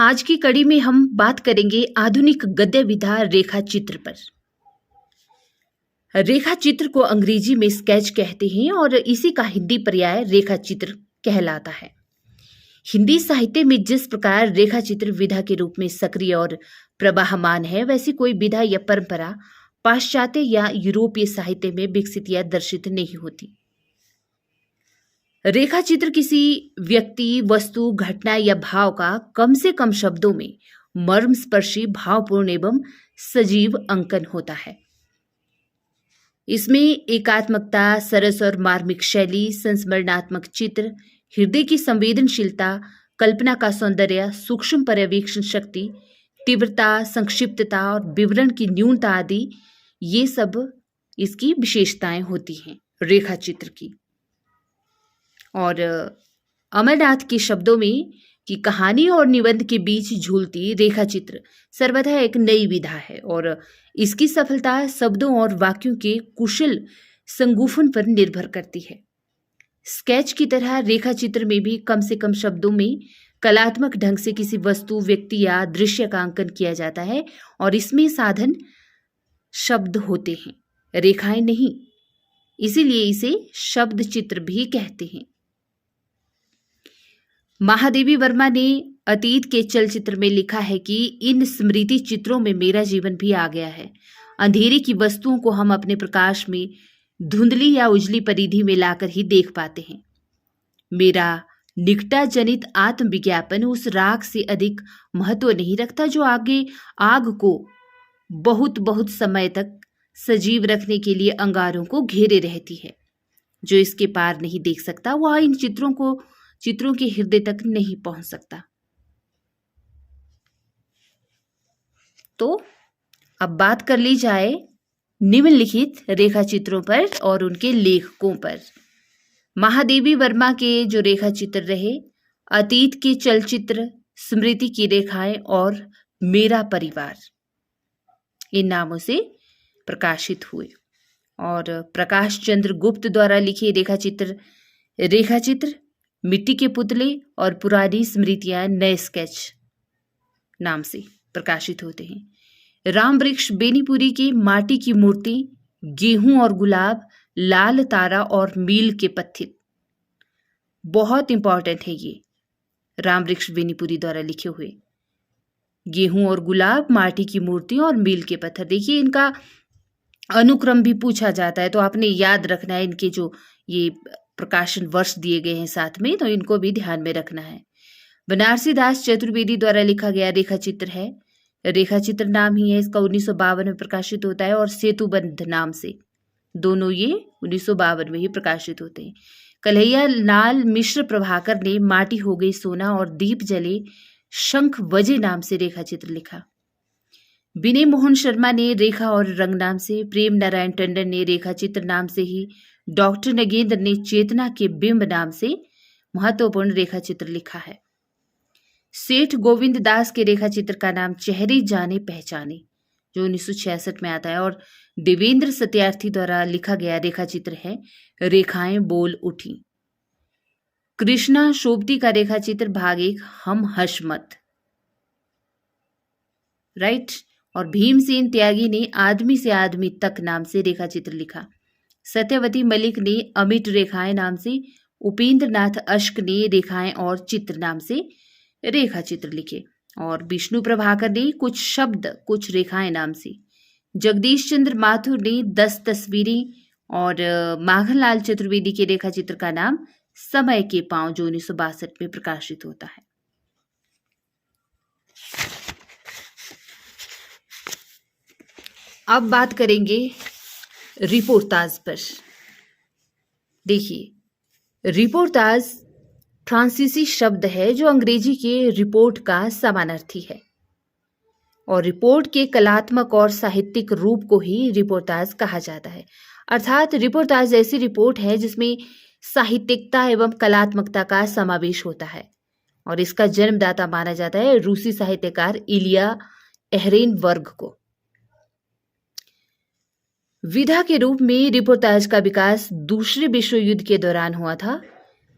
आज की कड़ी में हम बात करेंगे आधुनिक गद्य विधा रेखा चित्र पर। रेखा चित्र को अंग्रेजी में स्केच कहते हैं और इसी का हिंदी पर्याय रेखा चित्र कहलाता है। हिंदी साहित्य में जिस प्रकार रेखा चित्र विधा के रूप में सक्रिय और प्रवाहमान है, वैसी कोई विधा या परंपरा पाश्चात्य या यूरोपीय साहित्य में विकसित या दर्शित नहीं होती। रेखा चित्र किसी व्यक्ति, वस्तु, घटना या भाव का कम से कम शब्दों में मर्मस्पर्शी, भावपूर्ण एवं सजीव अंकन होता है। इसमें एकात्मकता, सरस और मार्मिक शैली, संस्मरणात्मक चित्र, हृदय की संवेदनशीलता, कल्पना का सौंदर्य, सूक्ष्म पर्यवेक्षण शक्ति, तीव्रता, संक्षिप्तता और विवरण की न्यूनता आदि ये सब इसकी विशेषताएं होती हैं रेखा चित्र की। और अमरनाथ के शब्दों में कि कहानी और निबंध के बीच झूलती रेखा चित्र सर्वथा एक नई विधा है और इसकी सफलता शब्दों और वाक्यों के कुशल संगूफन पर निर्भर करती है। स्केच की तरह रेखा चित्र में भी कम से कम शब्दों में कलात्मक ढंग से किसी वस्तु, व्यक्ति या दृश्य का अंकन किया जाता है और इसमें साधन शब्द होते हैं, रेखाएं नहीं। इसीलिए इसे शब्द चित्र भी कहते हैं। महादेवी वर्मा ने अतीत के चलचित्र में लिखा है कि इन स्मृति चित्रों में मेरा जीवन भी आ गया है। अंधेरे की वस्तुओं को हम अपने प्रकाश में धुंधली या उजली परिधि में लाकर ही देख पाते हैं। मेरा निकटा जनित आत्मविज्ञापन उस राख से अधिक महत्व नहीं रखता जो आगे आग को बहुत बहुत समय तक सजीव रखने के लिए अंगारों को घेरे रहती है। जो इसके पार नहीं देख सकता वह इन चित्रों के हृदय तक नहीं पहुंच सकता। तो अब बात कर ली जाए निम्नलिखित रेखा चित्रों पर और उनके लेखकों पर। महादेवी वर्मा के जो रेखा चित्र रहे, अतीत के चलचित्र, स्मृति की रेखाएं और मेरा परिवार, इन नामों से प्रकाशित हुए। और प्रकाश चंद्र गुप्त द्वारा लिखे रेखा चित्र मिट्टी के पुतले और पुरानी स्मृतियां नए स्केच नाम से प्रकाशित होते हैं। राम वृक्ष बेनीपुरी की माटी की मूर्ति, गेहूं और गुलाब, लाल तारा और मील के पत्थर, बहुत इंपॉर्टेंट है ये राम वृक्ष बेनीपुरी द्वारा लिखे हुए। गेहूं और गुलाब, माटी की मूर्ति और मील के पत्थर, देखिए इनका अनुक्रम भी पूछा जाता है तो आपने याद रखना है। इनके जो ये प्रकाशन वर्ष दिए गए हैं साथ में, तो इनको भी ध्यान में रखना है। बनारसी दास चतुर्वेदी द्वारा लिखा गया रेखा चित्र है, रेखा चित्र नाम ही है इसका, 1952 में प्रकाशित होता है और सेतुबंध नाम से दोनों ये 1952 में ही प्रकाशित होते हैं। कन्हैया लाल मिश्र प्रभाकर ने माटी हो गई सोना और दीप जले शंख बजे नाम से रेखा चित्र लिखा। विनय मोहन शर्मा ने रेखा और रंग नाम से, प्रेम नारायण टंडन ने रेखा चित्र नाम से ही, डॉक्टर नगेंद्र ने चेतना के बिंब नाम से महत्वपूर्ण रेखा चित्र लिखा है। सेठ गोविंद दास के रेखा चित्र का नाम चेहरे जाने पहचाने, जो 1966 में आता है। और देवेंद्र सत्यार्थी द्वारा लिखा गया रेखा चित्र है रेखाएं बोल उठी। कृष्णा शोभती का रेखा चित्र भाग 1 हम हशमत, राइट। और भीमसेन त्यागी ने आदमी से आदमी तक नाम से रेखा चित्र लिखा। सत्यवती मलिक ने अमिट रेखाएं नाम से, उपेंद्र नाथ अश्क ने रेखाएं और चित्र नाम से रेखा चित्र लिखे। और विष्णु प्रभाकर ने कुछ शब्द कुछ रेखाएं नाम से, जगदीश चंद्र माथुर ने 10 तस्वीरें और माखनलाल चतुर्वेदी के रेखा चित्र का नाम समय के पांव, जो 1962 में प्रकाशित होता है। अब बात करेंगे रिपोर्टाज पर। देखिए, रिपोर्टाज फ्रांसीसी शब्द है जो अंग्रेजी के रिपोर्ट का समानार्थी है और रिपोर्ट के कलात्मक और साहित्यिक रूप को ही रिपोर्टाज कहा जाता है। अर्थात रिपोर्टाज ऐसी रिपोर्ट है जिसमें साहित्यिकता एवं कलात्मकता का समावेश होता है और इसका जन्मदाता माना जाता है रूसी साहित्यकार इलिया एहरेनबर्ग को। विधा के रूप में रिपोर्टाज का विकास दूसरे विश्व युद्ध के दौरान हुआ था।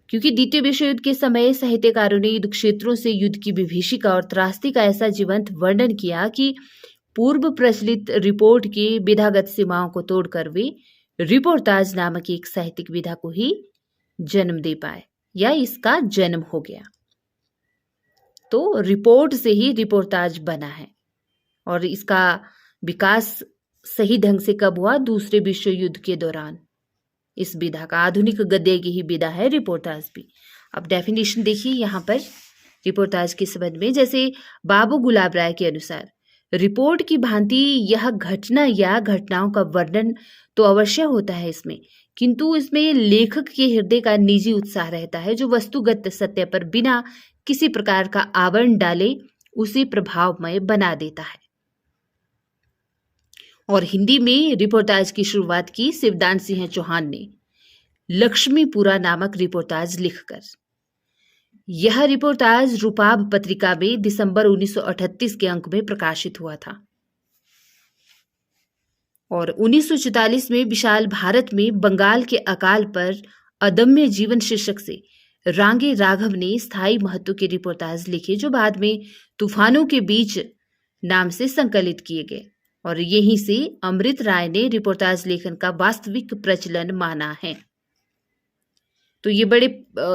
क्योंकि द्वितीय विश्व युद्ध के समय साहित्यकारों ने युद्ध क्षेत्रों से युद्ध की विभीषिका और त्रासदी का ऐसा जीवंत वर्णन किया कि पूर्व प्रचलित रिपोर्ट की विधागत सीमाओं को तोड़कर वे रिपोर्टाज नामक एक साहित्यिक विधा को ही जन्म दे पाए या इसका जन्म हो गया। तो रिपोर्ट से ही रिपोर्टाज बना है और इसका विकास सही ढंग से कब हुआ? दूसरे विश्व युद्ध के दौरान। इस विधा का आधुनिक गद्य की ही विधा है रिपोर्टाज भी। अब डेफिनेशन देखिए यहाँ पर रिपोर्टाज के संबंध में। जैसे बाबू गुलाब राय के अनुसार रिपोर्ट की भांति यह घटना या घटनाओं का वर्णन तो अवश्य होता है इसमें, किंतु इसमें लेखक के हृदय का निजी उत्साह रहता है जो वस्तुगत सत्य पर बिना किसी प्रकार का आवरण डाले उसे प्रभावमय बना देता है। और हिंदी में रिपोर्टाज की शुरुआत की शिवदान सिंह चौहान ने लक्ष्मीपुरा नामक रिपोर्टाज लिखकर। यह रिपोर्टाज रूपाब पत्रिका में दिसंबर 1938 के अंक में प्रकाशित हुआ था और 1944 में विशाल भारत में बंगाल के अकाल पर अदम्य जीवन शीर्षक से रांगे राघव ने स्थायी महत्व के रिपोर्टाज लिखे जो बाद में तूफानों के बीच नाम से संकलित किए गए और यहीं से अमृत राय ने रिपोर्टाज लेखन का वास्तविक प्रचलन माना है। तो ये बड़े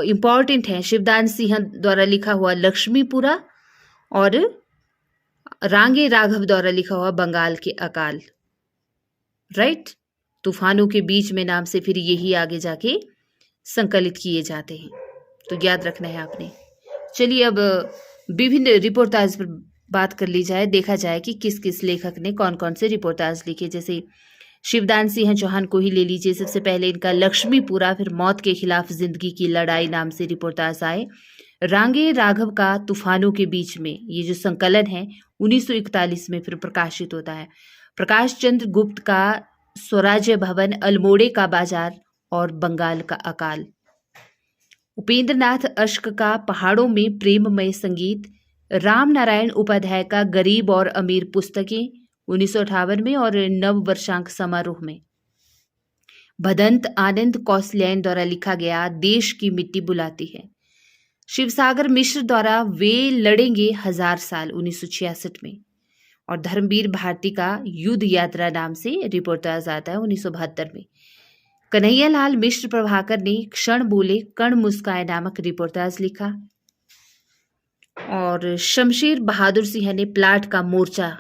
इंपॉर्टेंट हैं। शिवदान सिंह द्वारा लिखा हुआ लक्ष्मीपुरा और रांगे राघव द्वारा लिखा हुआ बंगाल के अकाल, राइट। तूफानों के बीच में नाम से फिर यही आगे जाके संकलित किए जाते हैं, तो याद रखना है आपने। चलिए अब विभिन्न रिपोर्टाज पर बात कर ली जाए, देखा जाए कि किस किस लेखक ने कौन कौन से रिपोर्टाज लिखे। जैसे शिवदान सिंह चौहान को ही ले लीजिए। सबसे पहले इनका लक्ष्मीपुरा, फिर मौत के खिलाफ जिंदगी की लड़ाई नाम से रिपोर्टाज आए। रांगे राघव का तूफानों के बीच में, ये जो संकलन है 1941 में फिर प्रकाशित होता है। प्रकाश चंद्र गुप्त का स्वराज्य भवन, अल्मोड़े का बाजार और बंगाल का अकाल। उपेंद्र नाथ अश्क का पहाड़ों में प्रेममय संगीत। राम नारायण उपाध्याय का गरीब और अमीर पुस्तकें 1958 में और नव वर्षांक समारोह में। भदंत आनंद कौशल्यान द्वारा लिखा गया देश की मिट्टी बुलाती है। शिवसागर मिश्र द्वारा वे लड़ेंगे 1000 साल 1966 में और धर्मवीर भारती का युद्ध यात्रा नाम से रिपोर्टाज आता है 1972 में। कन्हैयालाल मिश्र प्रभाकर ने क्षण बोले कण मुस्काए नामक रिपोर्टाज लिखा और शमशेर बहादुर सिंह ने प्लाट का मोर्चा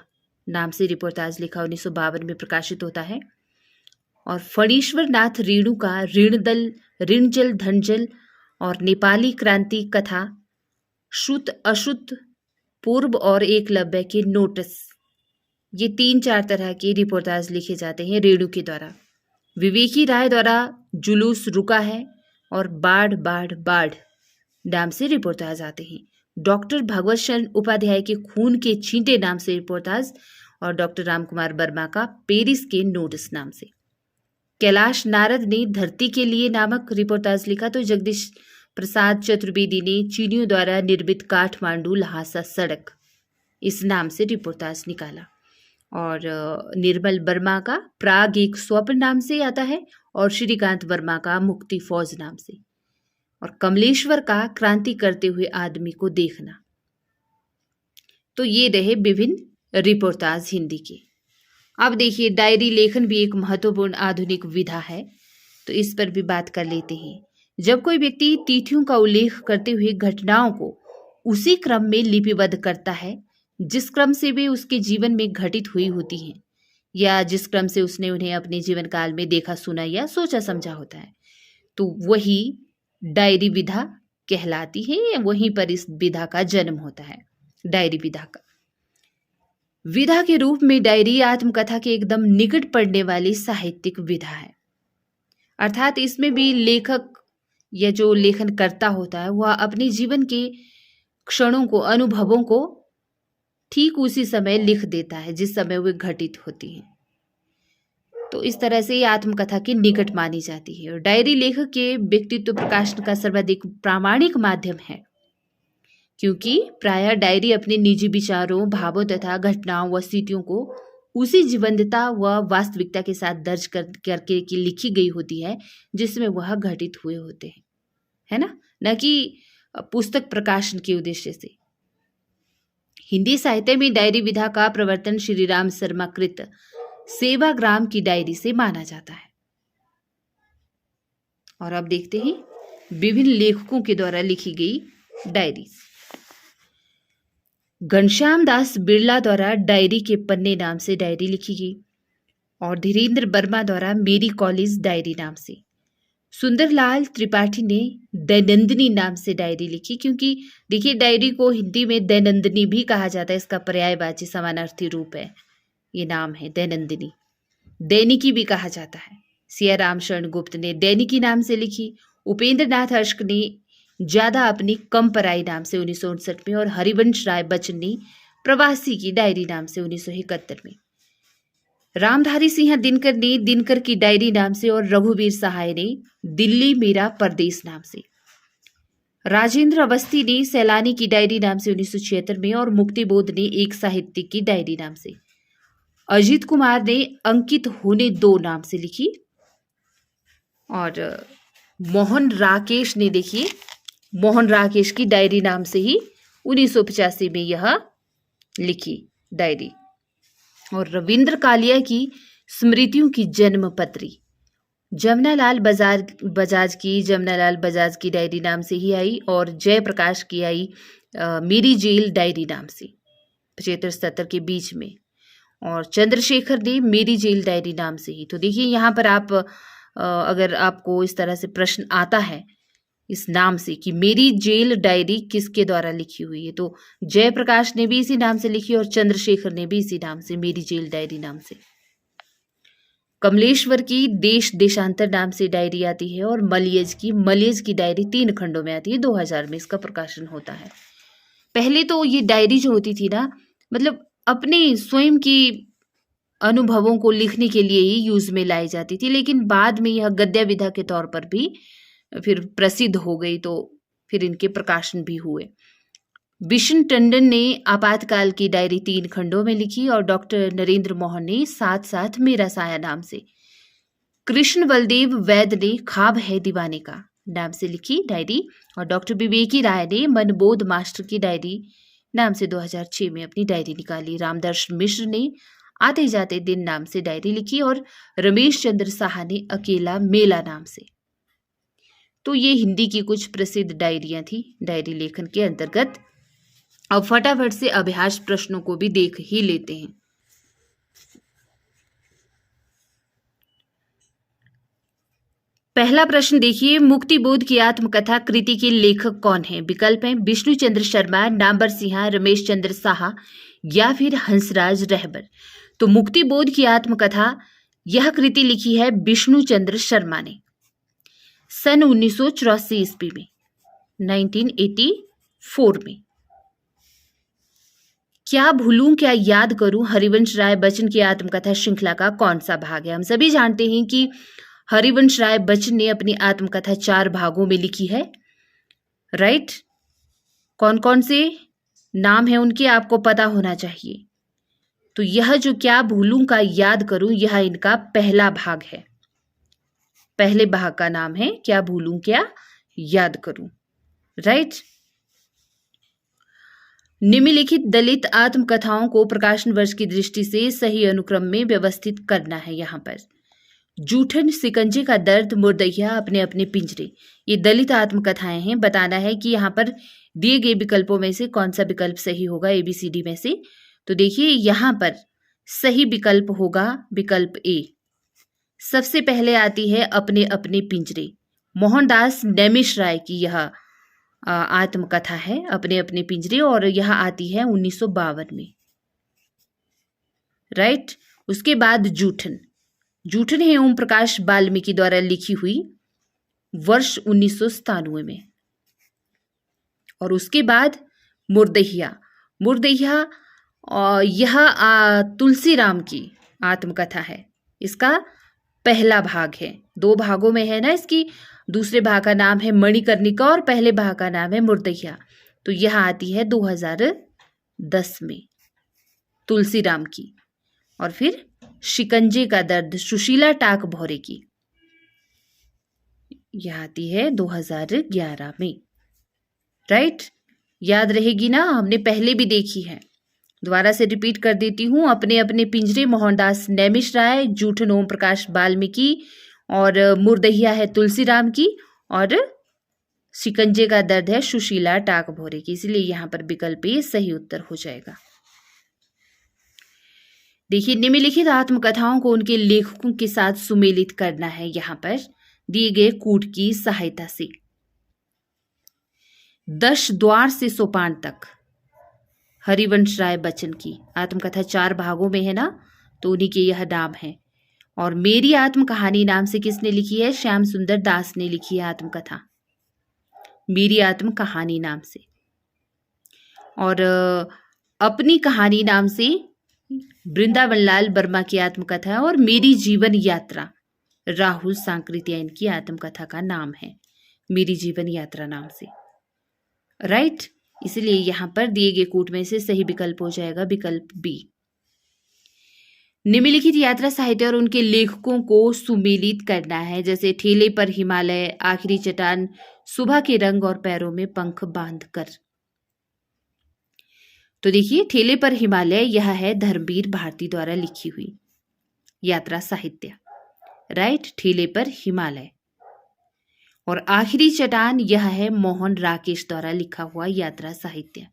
नाम से रिपोर्टाज लिखा 1952 में प्रकाशित होता है। और फणीश्वर नाथ रेणु का ऋणदल, ऋणजल, धनजल और नेपाली क्रांति कथा, श्रुत अश्रुत, पूर्व और एकलव्य के नोटिस, ये 3-4 तरह के रिपोर्टाज लिखे जाते हैं रेणु के द्वारा। विवेकी राय द्वारा जुलूस रुका है और बाढ़ बाढ़ बाढ़ नाम से रिपोर्टाज आते हैं। डॉक्टर भगवत शरण उपाध्याय के खून के छींटे नाम से रिपोर्टाज और डॉक्टर रामकुमार वर्मा का पेरिस के नोटिस नाम से। कैलाश नारद ने धरती के लिए नामक रिपोर्टाज लिखा तो जगदीश प्रसाद चतुर्वेदी ने चीनियों द्वारा निर्मित काठमांडू लहासा सड़क इस नाम से रिपोर्टाज निकाला। और निर्मल वर्मा का प्राग एक स्वप्न नाम से आता है और श्रीकांत वर्मा का मुक्ति फौज नाम से और कमलेश्वर का क्रांति करते हुए आदमी को देखना। तो ये रहे विभिन्न रिपोर्टाज हिंदी के। अब देखिए डायरी लेखन भी एक महत्वपूर्ण आधुनिक विधा है, तो इस पर भी बात कर लेते हैं। जब कोई व्यक्ति तिथियों का उल्लेख करते हुए घटनाओं को उसी क्रम में लिपिबद्ध करता है जिस क्रम से वे उसके जीवन में घटित हुई होती हैं या जिस क्रम से उसने उन्हें अपने जीवन काल में देखा, सुना या सोचा समझा होता है, तो वही डायरी विधा कहलाती है। वहीं पर इस विधा का जन्म होता है, डायरी विधा का। विधा के रूप में डायरी आत्मकथा के एकदम निकट पड़ने वाली साहित्यिक विधा है। अर्थात इसमें भी लेखक या जो लेखन करता होता है वह अपने जीवन के क्षणों को, अनुभवों को ठीक उसी समय लिख देता है जिस समय वे घटित होती हैं। तो इस तरह से आत्मकथा के निकट मानी जाती है और डायरी लेखक के व्यक्तित्व प्रकाशन का सर्वाधिक प्रामाणिक माध्यम है, क्योंकि प्रायः डायरी अपने निजी विचारों, भावों तथा घटनाओं व स्थितियों को उसी जीवंतता व वास्तविकता के साथ दर्ज करके लिखी गई होती है जिसमें वह घटित हुए होते हैं। है ना कि पुस्तक प्रकाशन के उद्देश्य से। हिंदी साहित्य में डायरी विधा का प्रवर्तन श्री राम शर्मा कृत सेवाग्राम की डायरी से माना जाता है। और अब देखते हैं विभिन्न लेखकों के द्वारा लिखी गई डायरी। घनश्याम दास बिरला द्वारा डायरी के पन्ने नाम से डायरी लिखी गई और धीरेन्द्र वर्मा द्वारा मेरी कॉलेज डायरी नाम से। सुंदरलाल त्रिपाठी ने दैनंदिनी नाम से डायरी लिखी, क्योंकि देखिए डायरी को हिंदी में दैनंदिनी भी कहा जाता है, इसका पर्यायवाची समानार्थी रूप है, ये नाम है दैनंदिनी। दैनिकी भी कहा जाता है। सिया राम शरण गुप्त ने दैनिकी नाम से लिखी। उपेंद्र नाथ अश्क ने ज्यादा अपनी कम पराई नाम से 1959 में, और हरिवंश राय बच्चन ने प्रवासी की डायरी नाम से 1971 में। रामधारी सिंह दिनकर ने दिनकर की डायरी नाम से और रघुवीर सहाय ने दिल्ली मेरा परदेश नाम से। राजेंद्र अवस्थी ने सैलानी की डायरी नाम से 1976 में और मुक्तिबोध ने एक साहित्यिक की डायरी नाम से। अजीत कुमार ने अंकित होने दो नाम से लिखी और मोहन राकेश ने देखिए मोहन राकेश की डायरी नाम से ही 1985 में यह लिखी डायरी। और रविंद्र कालिया की स्मृतियों की जन्मपत्री जमनालाल बजाज की डायरी नाम से ही आई और जयप्रकाश की आई मेरी जेल डायरी नाम से 75-77 के बीच में, और चंद्रशेखर ने मेरी जेल डायरी नाम से ही। तो देखिए यहाँ पर आप अगर आपको इस तरह से प्रश्न आता है इस नाम से कि मेरी जेल डायरी किसके द्वारा लिखी हुई है, तो जयप्रकाश ने भी इसी नाम से लिखी और चंद्रशेखर ने भी इसी नाम से, मेरी जेल डायरी नाम से। कमलेश्वर की देश देशांतर नाम से डायरी आती है और मलियज की डायरी 3 खंडों में आती है। 2000 में इसका प्रकाशन होता है। पहले तो ये डायरी जो होती थी ना, मतलब अपने स्वयं की अनुभवों को लिखने के लिए ही यूज में लाई जाती थी, लेकिन बाद में यह गद्य विधा के तौर पर भी फिर प्रसिद्ध हो गई, तो फिर इनके प्रकाशन भी हुए। बिशन टंडन ने आपातकाल की डायरी 3 खंडों में लिखी और डॉक्टर नरेंद्र मोहन ने साथ साथ मेरा साया नाम से। कृष्ण बलदेव वैद ने ख्वाब है दीवाने का नाम से लिखी डायरी और डॉक्टर विवेकी राय ने मनबोध मास्टर की डायरी नाम से 2006 में अपनी डायरी निकाली। रामदर्शन मिश्र ने आते जाते दिन नाम से डायरी लिखी और रमेश चंद्र साहा ने अकेला मेला नाम से। तो ये हिंदी की कुछ प्रसिद्ध डायरियां थी डायरी लेखन के अंतर्गत। अब फटाफट से अभ्यास प्रश्नों को भी देख ही लेते हैं। पहला प्रश्न देखिए, मुक्तिबोध की आत्मकथा कृति के लेखक कौन है? विकल्प हैं विष्णु चंद्र शर्मा, नाम्बर सिंह, रमेश चंद्र साहा या फिर हंसराज रहबर। तो मुक्तिबोध की आत्मकथा यह कृति लिखी है विष्णु चंद्र शर्मा ने सन 1984 ईस्वी में, 1984 में। क्या भूलूं क्या याद करूं हरिवंश राय बच्चन की आत्मकथा श्रृंखला का कौन सा भाग है? हम सभी जानते हैं कि हरिवंश राय बच्चन ने अपनी आत्मकथा 4 भागों में लिखी है, राइट। कौन कौन से नाम है उनके आपको पता होना चाहिए। तो यह जो क्या भूलूं का याद करूं, यह इनका पहला भाग है। पहले भाग का नाम है क्या भूलूं क्या याद करूं, राइट। निम्नलिखित दलित आत्मकथाओं को प्रकाशन वर्ष की दृष्टि से सही अनुक्रम में व्यवस्थित करना है। यहाँ पर जूठन, सिकंजे का दर्द, मुर्दैया, अपने अपने पिंजरे, ये दलित आत्मकथाएं हैं। बताना है कि यहाँ पर दिए गए विकल्पों में से कौन सा विकल्प सही होगा ABCD में से। तो देखिए यहाँ पर सही विकल्प होगा विकल्प A। सबसे पहले आती है अपने अपने पिंजरे। मोहनदास नेमिष राय की यह आत्मकथा है अपने अपने पिंजरे और यह आती है 1952 में, राइट। उसके बाद जूठन है ओम प्रकाश वाल्मीकि द्वारा लिखी हुई वर्ष 1997 में। और उसके बाद मुर्दैया यह तुलसीराम की आत्मकथा है। इसका पहला भाग है, 2 भागों में है ना इसकी। दूसरे भाग का नाम है मणिकर्णिका और पहले भाग का नाम है मुर्दैया। तो यह आती है 2010 में तुलसीराम की। और फिर शिकंजे का दर्द सुशीला टाक भौरे की, यह आती है 2011 में। राइट, याद रहेगी ना, हमने पहले भी देखी है। दोबारा से रिपीट कर देती हूँ। अपने अपने पिंजरे मोहनदास नैमिष राय, जूठन ओम प्रकाश वाल्मीकि और मुर्दहिया है तुलसीराम की, और शिकंजे का दर्द है सुशीला टाकभोरे की। इसलिए यहाँ पर विकल्प ए सही उत्तर हो जाएगा। देखिए, निम्नलिखित आत्मकथाओं को उनके लेखकों के साथ सुमेलित करना है यहाँ पर दिए गए कूट की सहायता से। 10 द्वार से सोपान तक, हरिवंश राय बच्चन की आत्मकथा 4 भागों में है ना, तो उन्हीं के यह नाम है। और मेरी आत्म कहानी नाम से किसने लिखी है? श्याम सुंदर दास ने लिखी है आत्मकथा, मेरी आत्म कहानी नाम से। और अपनी कहानी नाम से वृंदावन लाल वर्मा की आत्मकथा है। और मेरी जीवन यात्रा राहुल सांकृत्यायन इनकी आत्मकथा का नाम है, मेरी जीवन यात्रा नाम से। राइट, इसलिए यहां पर दिए गए कूट में से सही विकल्प हो जाएगा विकल्प बी। निम्नलिखित यात्रा साहित्य और उनके लेखकों को सुमेलित करना है, जैसे ठेले पर हिमालय, आखिरी चट्टान, सुबह के रंग और पैरों में पंख बांधकर। तो देखिए, ठेले पर हिमालय यह है धर्मवीर भारती द्वारा लिखी हुई यात्रा साहित्य। राइट, ठेले पर हिमालय। और आखिरी चट्टान यह है मोहन राकेश द्वारा लिखा हुआ यात्रा साहित्य।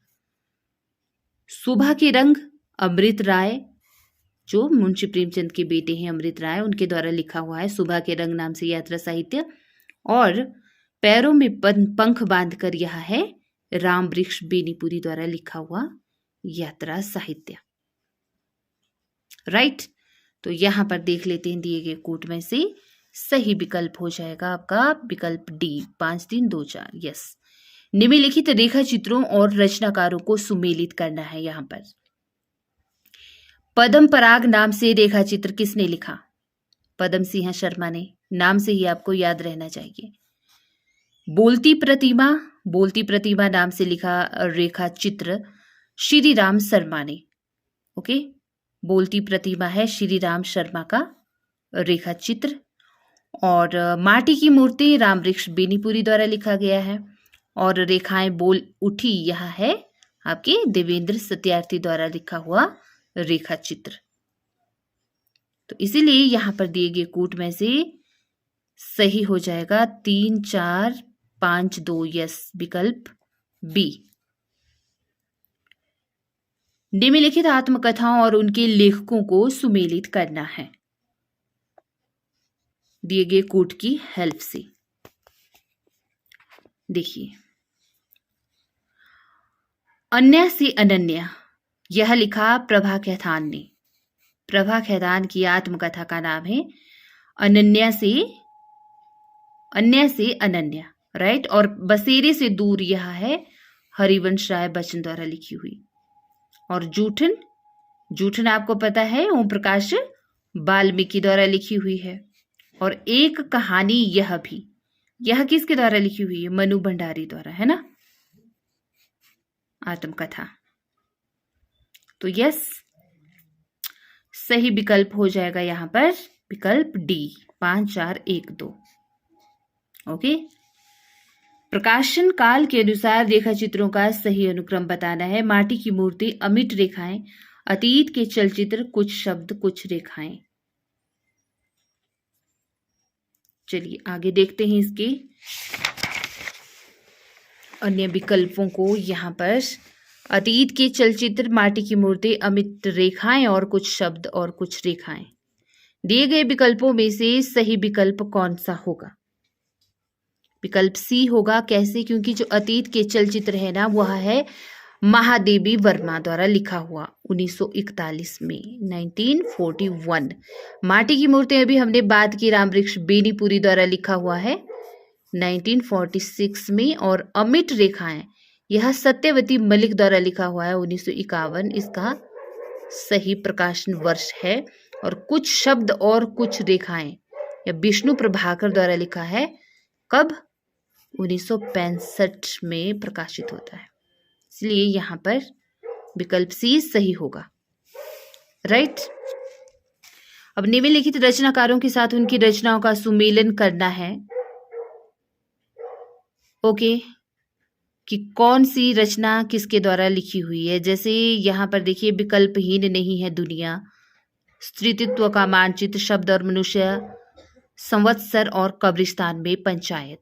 सुबह के रंग अमृत राय, जो मुंशी प्रेमचंद के बेटे हैं अमृत राय, उनके द्वारा लिखा हुआ है सुबह के रंग नाम से यात्रा साहित्य। और पैरों में पंख बांधकर यह है राम वृक्ष बेनीपुरी द्वारा लिखा हुआ यात्रा साहित्य। राइट, तो यहां पर देख लेते हैं दिए गए कूट में से सही विकल्प हो जाएगा आपका विकल्प डी, 5 3 2 4। यस, निम्नलिखित रेखा चित्रों और रचनाकारों को सुमेलित करना है। यहां पर पद्म पराग नाम से रेखा चित्र किसने लिखा? पद्म सिंह शर्मा ने, नाम से ही आपको याद रहना चाहिए। बोलती प्रतिमा नाम से लिखा रेखा चित्र श्री राम शर्मा ने। ओके, बोलती प्रतिमा है श्री राम शर्मा का रेखा चित्र। और माटी की मूर्ति राम वृक्ष बेनीपुरी द्वारा लिखा गया है। और रेखाएं बोल उठी यह है आपके देवेंद्र सत्यार्थी द्वारा लिखा हुआ रेखा चित्र। तो इसीलिए यहां पर दिए गए कूट में से सही हो जाएगा 3 4 5 2। यस, विकल्प बी। निम्नलिखित आत्मकथाओं और उनके लेखकों को सुमेलित करना है दिए गए कूट की हेल्प से। देखिए, अन्य से अनन्या यह लिखा प्रभा खेतान ने। प्रभा खेतान की आत्मकथा का नाम है अन्य से अनन्या। राइट, और बसेरे से दूर यह है हरिवंश राय बच्चन द्वारा लिखी हुई। और जूठन आपको पता है ओम प्रकाश वाल्मीकि द्वारा लिखी हुई है। और एक कहानी यह किसके द्वारा लिखी हुई है? मनु भंडारी द्वारा, है ना, आत्मकथा। तो यस, सही विकल्प हो जाएगा यहां पर विकल्प डी, 5 4 1 2। ओके, प्रकाशन काल के अनुसार रेखा चित्रों का सही अनुक्रम बताना है। माटी की मूर्ति, अमिट रेखाएं, अतीत के चलचित्र, कुछ शब्द कुछ रेखाएं। चलिए आगे देखते हैं इसके अन्य विकल्पों को। यहां पर अतीत के चलचित्र, माटी की मूर्ति, अमिट रेखाएं और कुछ शब्द और कुछ रेखाएं। दिए गए विकल्पों में से सही विकल्प कौन सा होगा? विकल्प सी होगा। कैसे? क्योंकि जो अतीत के चलचित्र है ना, वह है महादेवी वर्मा द्वारा लिखा हुआ 1941 में, 1941। माटी की मूर्ति अभी हमने बात की, राम वृक्ष बेनीपुरी द्वारा लिखा हुआ है 1946 में। और अमिट रेखाएं यह सत्यवती मलिक द्वारा लिखा हुआ है 1951, इसका सही प्रकाशन वर्ष है। और कुछ शब्द और कुछ रेखाएं या विष्णु प्रभाकर द्वारा लिखा है, कब? 1965 में प्रकाशित होता है। इसलिए यहां पर विकल्प सी सही होगा। राइट, अब निम्नलिखित रचनाकारों के साथ उनकी रचनाओं का सुमेलन करना है। ओके, कि कौन सी रचना किसके द्वारा लिखी हुई है। जैसे यहाँ पर देखिए, विकल्पहीन नहीं है दुनिया, स्त्रीत्व का मानचित्र, शब्द और मनुष्य, संवत्सर और कब्रिस्तान में पंचायत।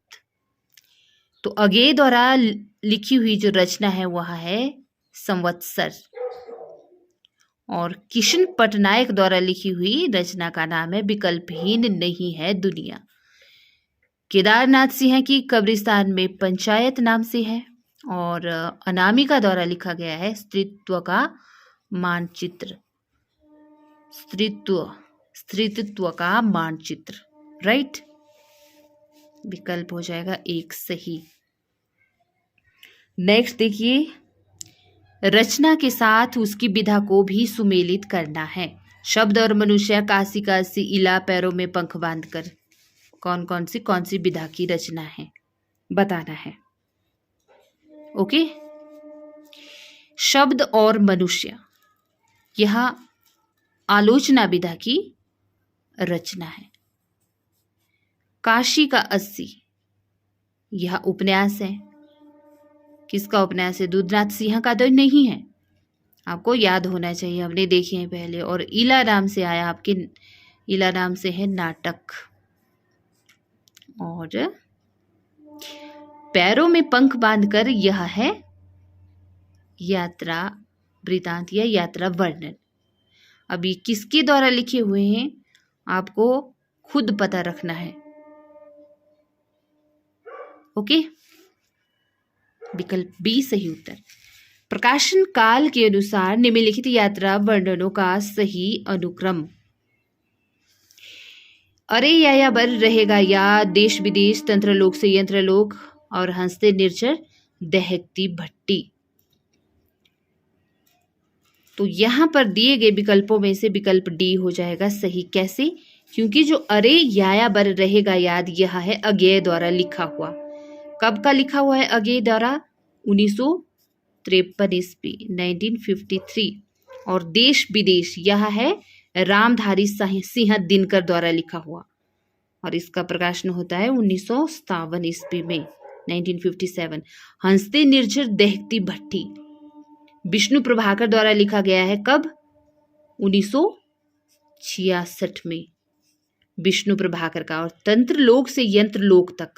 तो अगेय द्वारा लिखी हुई जो रचना है वह है संवत्सर, और किशन पटनायक द्वारा लिखी हुई रचना का नाम है विकल्पहीन नहीं है दुनिया। केदारनाथ सिंह की कब्रिस्तान में पंचायत नाम से है, और अनामिका द्वारा लिखा गया है स्त्रीत्व का मानचित्र, स्त्रीत्व का मानचित्र। राइट, विकल्प हो जाएगा एक सही। नेक्स्ट देखिए, रचना के साथ उसकी विधा को भी सुमेलित करना है। शब्द और मनुष्य, काशी काशी, इला, पैरों में पंख बांधकर, कौन सी विधा की रचना है बताना है। ओके, शब्द और मनुष्य यह आलोचना विधा की रचना है। काशी का 80 यह उपन्यास है। किसका उपन्यास है? दूधनाथ सिंह का तो नहीं है, आपको याद होना चाहिए, हमने देखे हैं पहले। और इला नाम से आया, आपके इला नाम से है नाटक। और पैरों में पंख बांधकर यह है यात्रा वृतांत या यात्रा वर्णन। अब ये किसके द्वारा लिखे हुए हैं आपको खुद पता रखना है। ओके, विकल्प बी सही उत्तर। प्रकाशन काल के अनुसार निम्नलिखित यात्रा वर्णनों का सही अनुक्रम। अरे या बर रहेगा या, देश विदेश, तंत्रलोक से यंत्रलोक, और हंसते निर्जर, दहकती भट्टी। तो यहां पर दिए गए विकल्पों में से विकल्प डी हो जाएगा सही। कैसे? क्योंकि जो अरे या बर रहेगा याद, यह है अज्ञेय द्वारा लिखा हुआ। कब का लिखा हुआ है अज्ञेय द्वारा? 1953 ईस्वी, 1953। और देश विदेश यह है रामधारी सिंह दिनकर द्वारा लिखा हुआ, और इसका प्रकाशन होता है 1957 ईस्वी में, 1957। हंसते निर्जर दहकती भट्टी विष्णु प्रभाकर द्वारा लिखा गया है। कब? 1966 में, विष्णु प्रभाकर का। और तंत्रलोक से यंत्रलोक तक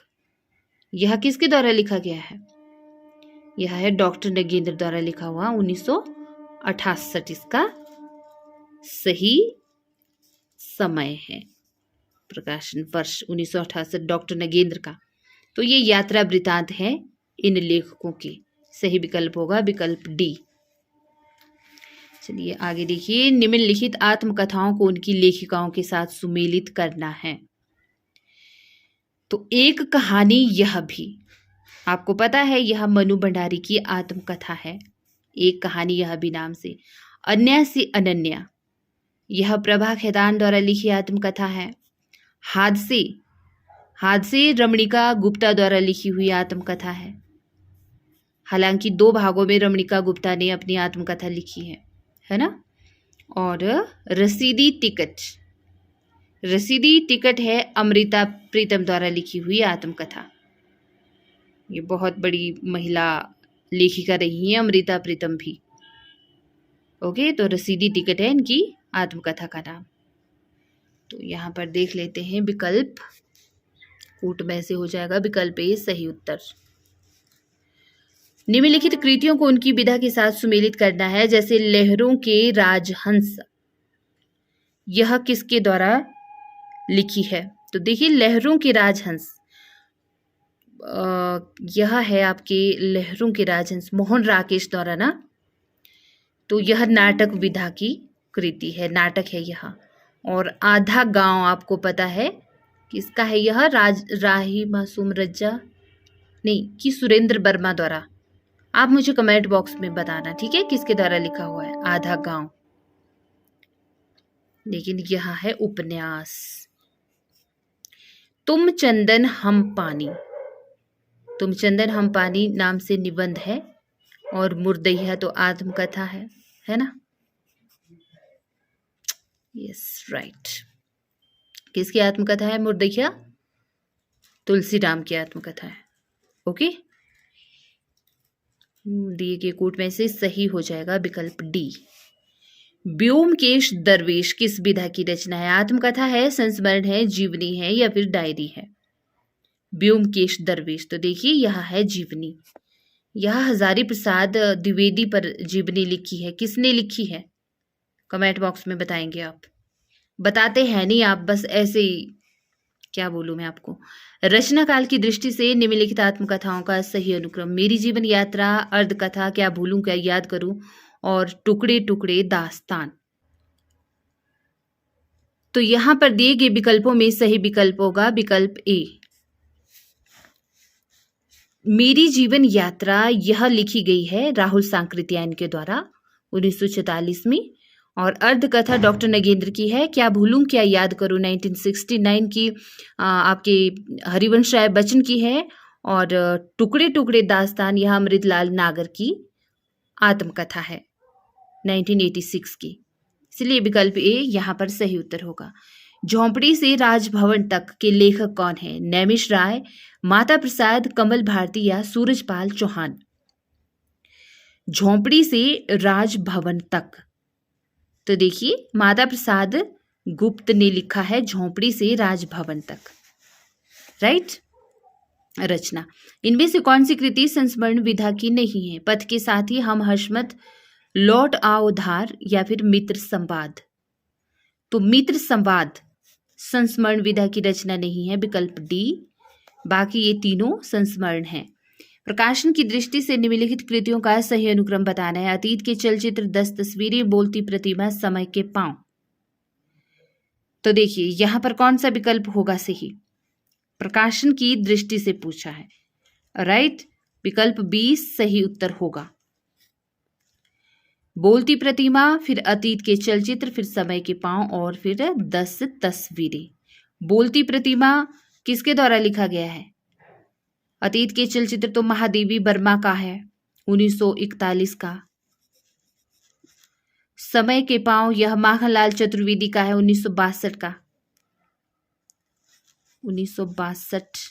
यह किसके द्वारा लिखा गया है? यह है डॉक्टर नगेंद्र द्वारा लिखा हुआ, 1968 इसका सही समय है, प्रकाशन वर्ष 1968 डॉक्टर नगेंद्र का। तो ये यात्रा वृतांत है इन लेखकों के। सही विकल्प होगा विकल्प डी। चलिए आगे देखिए, निम्नलिखित आत्मकथाओं को उनकी लेखिकाओं के साथ सुमेलित करना है। तो एक कहानी यह भी, आपको पता है यह मनु भंडारी की आत्मकथा है, एक कहानी यह भी नाम से। अन्या से अनन्या यह प्रभा खेतान द्वारा लिखी आत्मकथा है। हादसे रमणिका गुप्ता द्वारा लिखी हुई आत्मकथा है। हालांकि 2 भागों में रमणिका गुप्ता ने अपनी आत्मकथा लिखी है ना। और रसीदी टिकट है अमृता प्रीतम द्वारा लिखी हुई आत्मकथा। ये बहुत बड़ी महिला लेखिका रही हैं अमृता प्रीतम भी। ओके, तो रसीदी टिकट है इनकी आत्मकथा का नाम। तो यहाँ पर देख लेते हैं विकल्प, कूट में से हो जाएगा विकल्प ए सही उत्तर। निम्नलिखित कृतियों को उनकी विधा के साथ सुमेलित करना है। जैसे लहरों के राजहंस, यह किसके द्वारा लिखी है? तो देखिए, लहरों के राजहंस यह है आपके लहरों के राजहंस मोहन राकेश द्वारा ना। तो यह नाटक विधा की कृति है, नाटक है यह। और आधा गांव आपको पता है किसका है? यह राही मासूम रज्जा नहीं कि सुरेंद्र वर्मा द्वारा। आप मुझे कमेंट बॉक्स में बताना, ठीक है, किसके द्वारा लिखा हुआ है आधा गांव। लेकिन यह है उपन्यास। तुम चंदन हम पानी नाम से निबंध है। और मुर्दैया तो आत्मकथा है ना। Yes right. किसकी आत्मकथा है मुर्दैया? तुलसीराम की आत्मकथा है। ओके, दिए गए कोट में से सही हो जाएगा विकल्प डी। व्योमकेश दरवेश किस विधा की रचना है? आत्मकथा है, संस्मरण है, जीवनी है या फिर डायरी है? व्योमकेश दरवेश, तो देखिए यह है जीवनी। यह हजारी प्रसाद द्विवेदी पर जीवनी लिखी है। किसने लिखी है? कमेंट बॉक्स में बताएंगे आप। बताते हैं नहीं आप, बस ऐसे ही, क्या बोलूं मैं आपको। रचना काल की दृष्टि से निम्नलिखित आत्मकथाओं का सही अनुक्रम: मेरी जीवन यात्रा, अर्धकथा, क्या भूलूं क्या याद करूं और टुकड़े टुकड़े दास्तान। तो यहां पर दिए गए विकल्पों में सही विकल्प होगा विकल्प ए, मेरी जीवन यात्रा। यह लिखी गई है राहुल सांकृत्यायन के द्वारा 1944 में। और अर्धकथा डॉक्टर नगेंद्र की है। क्या भूलूं क्या याद करूं 1969 की आपके हरिवंश राय बच्चन की है। और टुकड़े टुकड़े दास्तान यह अमृतलाल नागर की आत्मकथा है 1986 की। इसलिए विकल्प ए यहाँ पर सही उत्तर होगा। झोंपड़ी से राजभवन तक के लेखक कौन है? नैमिष राय, माता प्रसाद, कमल भारती या सूरजपाल चौहान। झोंपड़ी से राजभवन तक, तो देखिए माता प्रसाद गुप्त ने लिखा है झोंपड़ी से राजभवन तक, राइट। रचना: इनमें से कौन सी कृति संस्मरण विधा की नहीं है? पथ के साथी, हम हशमत, लौट आओ धार या फिर मित्र संवाद। तो मित्र संवाद संस्मरण विधा की रचना नहीं है, विकल्प डी। बाकी ये तीनों संस्मरण हैं। प्रकाशन की दृष्टि से निम्नलिखित कृतियों का सही अनुक्रम बताना है: अतीत के चलचित्र, 10 तस्वीरें, बोलती प्रतिमा, समय के पांव। तो देखिए यहां पर कौन सा विकल्प होगा सही? प्रकाशन की दृष्टि से पूछा है, राइट। विकल्प बी सही उत्तर होगा। बोलती प्रतिमा, फिर अतीत के चलचित्र, फिर समय के पांव और फिर 10 तस्वीरें। बोलती प्रतिमा किसके द्वारा लिखा गया है? अतीत के चलचित्र तो महादेवी वर्मा का है 1941 का। समय के पांव यह माखनलाल चतुर्वेदी का है 1962 का, 1962।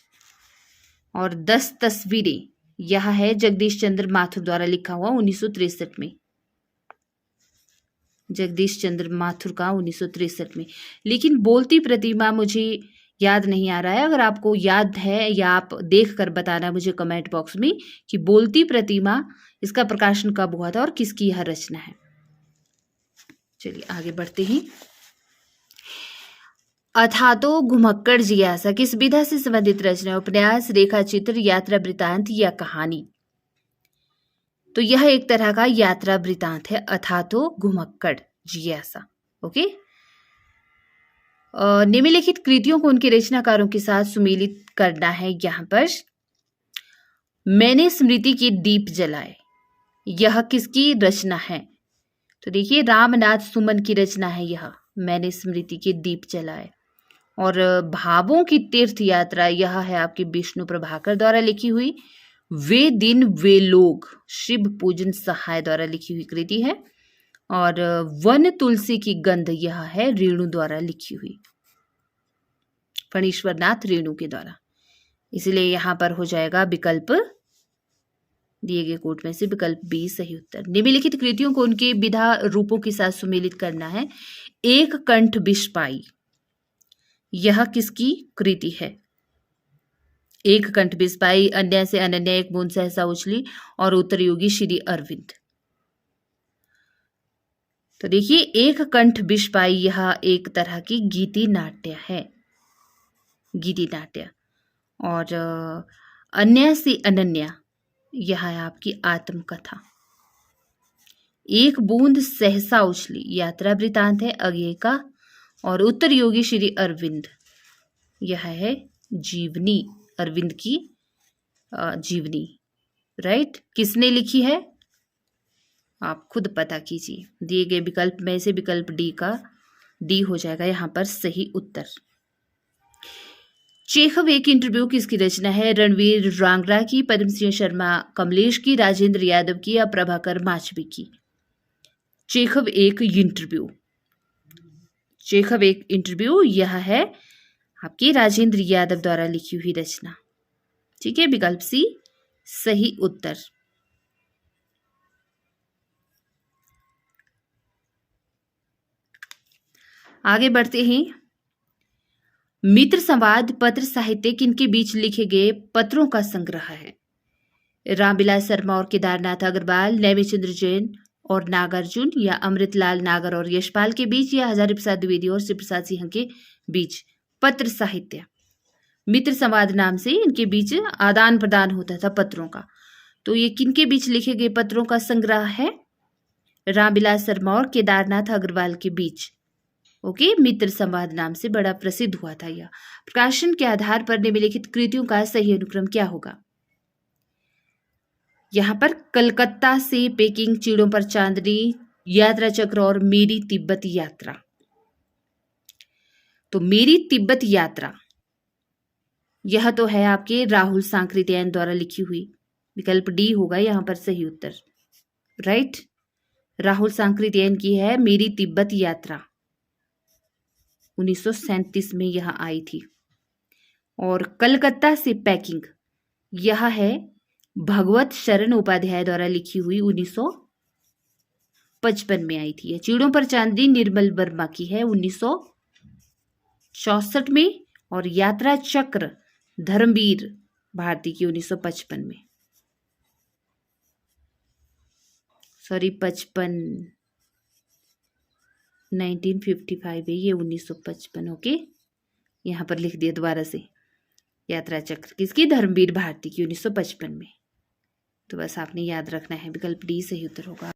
और 10 तस्वीरें यह है जगदीश चंद्र माथुर द्वारा लिखा हुआ 1963 में, जगदीश चंद्र माथुर का 1963 में। लेकिन बोलती प्रतिमा मुझे याद नहीं आ रहा है। अगर आपको याद है या आप देख कर बताना मुझे कमेंट बॉक्स में कि बोलती प्रतिमा इसका प्रकाशन कब हुआ था और किसकी यह रचना है। चलिए आगे बढ़ते हैं। अथातो घुमक्कड़ जिज्ञासा किस विधा से संबंधित रचना? उपन्यास, रेखा चित्र, यात्रा वृतांत या कहानी? तो यह एक तरह का यात्रा वृतांत है, अथातो घुमक्कड़ जिज्ञासा। ओके। निम्नलिखित कृतियों को उनके रचनाकारों के साथ सुमेलित करना है। यहाँ पर मैंने स्मृति के दीप जलाए, यह किसकी रचना है? तो देखिए रामनाथ सुमन की रचना है यह, मैंने स्मृति के दीप जलाए। और भावों की तीर्थ यात्रा यह है आपके विष्णु प्रभाकर द्वारा लिखी हुई। वे दिन वे लोग शिव पूजन सहाय द्वारा लिखी हुई कृति है। और वन तुलसी की गंध यह है रेणु द्वारा लिखी हुई, फणीश्वर नाथ रेणु के द्वारा। इसलिए यहां पर हो जाएगा विकल्प, दिए गए कोट में से विकल्प बी सही उत्तर। निम्नलिखित कृतियों को उनके विधा रूपों के साथ सुमेलित करना है। एक कंठ बिस्पाई, यह किसकी कृति है? एक कंठ बिस्पाई, अन्य से अनन्या, एक बूंद सहसा उछली और उत्तरयोगी श्री अरविंद। तो देखिए एक कंठ बिस्पाई यह एक तरह की गीति नाट्य है, गीति नाट्य। और अन्य से अनन्या यह है आपकी आत्मकथा। एक बूंद सहसा उछली यात्रा वृतांत है अज्ञे का। और उत्तर योगी श्री अरविंद यह है जीवनी, अरविंद की जीवनी, राइट। किसने लिखी है आप खुद पता कीजिए। दिए गए विकल्प में से विकल्प डी हो जाएगा यहाँ पर सही उत्तर। चेखव एक इंटरव्यू किसकी रचना है? रणवीर रांगरा की, पद्म सिंह शर्मा कमलेश की, राजेंद्र यादव की या प्रभाकर माचवी की? चेखव एक इंटरव्यू, चेखव एक इंटरव्यू यह है आपकी राजेंद्र यादव द्वारा लिखी हुई रचना। ठीक है, विकल्प सी सही उत्तर। आगे बढ़ते हैं। मित्र संवाद पत्र साहित्य किनके बीच लिखे गए पत्रों का संग्रह है? रामविलास शर्मा और केदारनाथ अग्रवाल, नेमिचंद्र जैन और नागार्जुन, या अमृतलाल नागर और यशपाल के बीच, या हजारी प्रसाद द्विवेदी और शिव प्रसाद सिंह के बीच? पत्र साहित्य। मित्र संवाद नाम से इनके बीच आदान प्रदान होता था पत्रों का। तो ये किनके बीच लिखे गए पत्रों का संग्रह है? रामविलास शर्मा और केदारनाथ अग्रवाल के बीच। ओके, मित्र संवाद नाम से बड़ा प्रसिद्ध हुआ था यह। प्रकाशन के आधार पर निम्नलिखित कृतियों का सही अनुक्रम क्या होगा? यहाँ पर कलकत्ता से पेकिंग, चीड़ों पर चांदनी, यात्रा चक्र और मेरी तिब्बत यात्रा। तो मेरी तिब्बत यात्रा यह तो है आपके राहुल सांकृत्यायन द्वारा लिखी हुई। विकल्प डी होगा यहाँ पर सही उत्तर। राइट, राहुल सांकृत्यायन की है मेरी तिब्बत यात्रा। 1937 में यह आई थी। और कलकत्ता से पैकिंग यह है भगवत शरण उपाध्याय द्वारा लिखी हुई, 1955 में आई थी। चीड़ों पर चांदनी निर्मल वर्मा की है, 1964 में। और यात्रा चक्र धर्मवीर भारती की 1955 में। सॉरी 1955 है ये, 1955। ओके, यहाँ पर लिख दिया दोबारा से। यात्रा चक्र किसकी? धर्मवीर भारती की, 1955 में। तो बस आपने याद रखना है, विकल्प डी सही उत्तर होगा।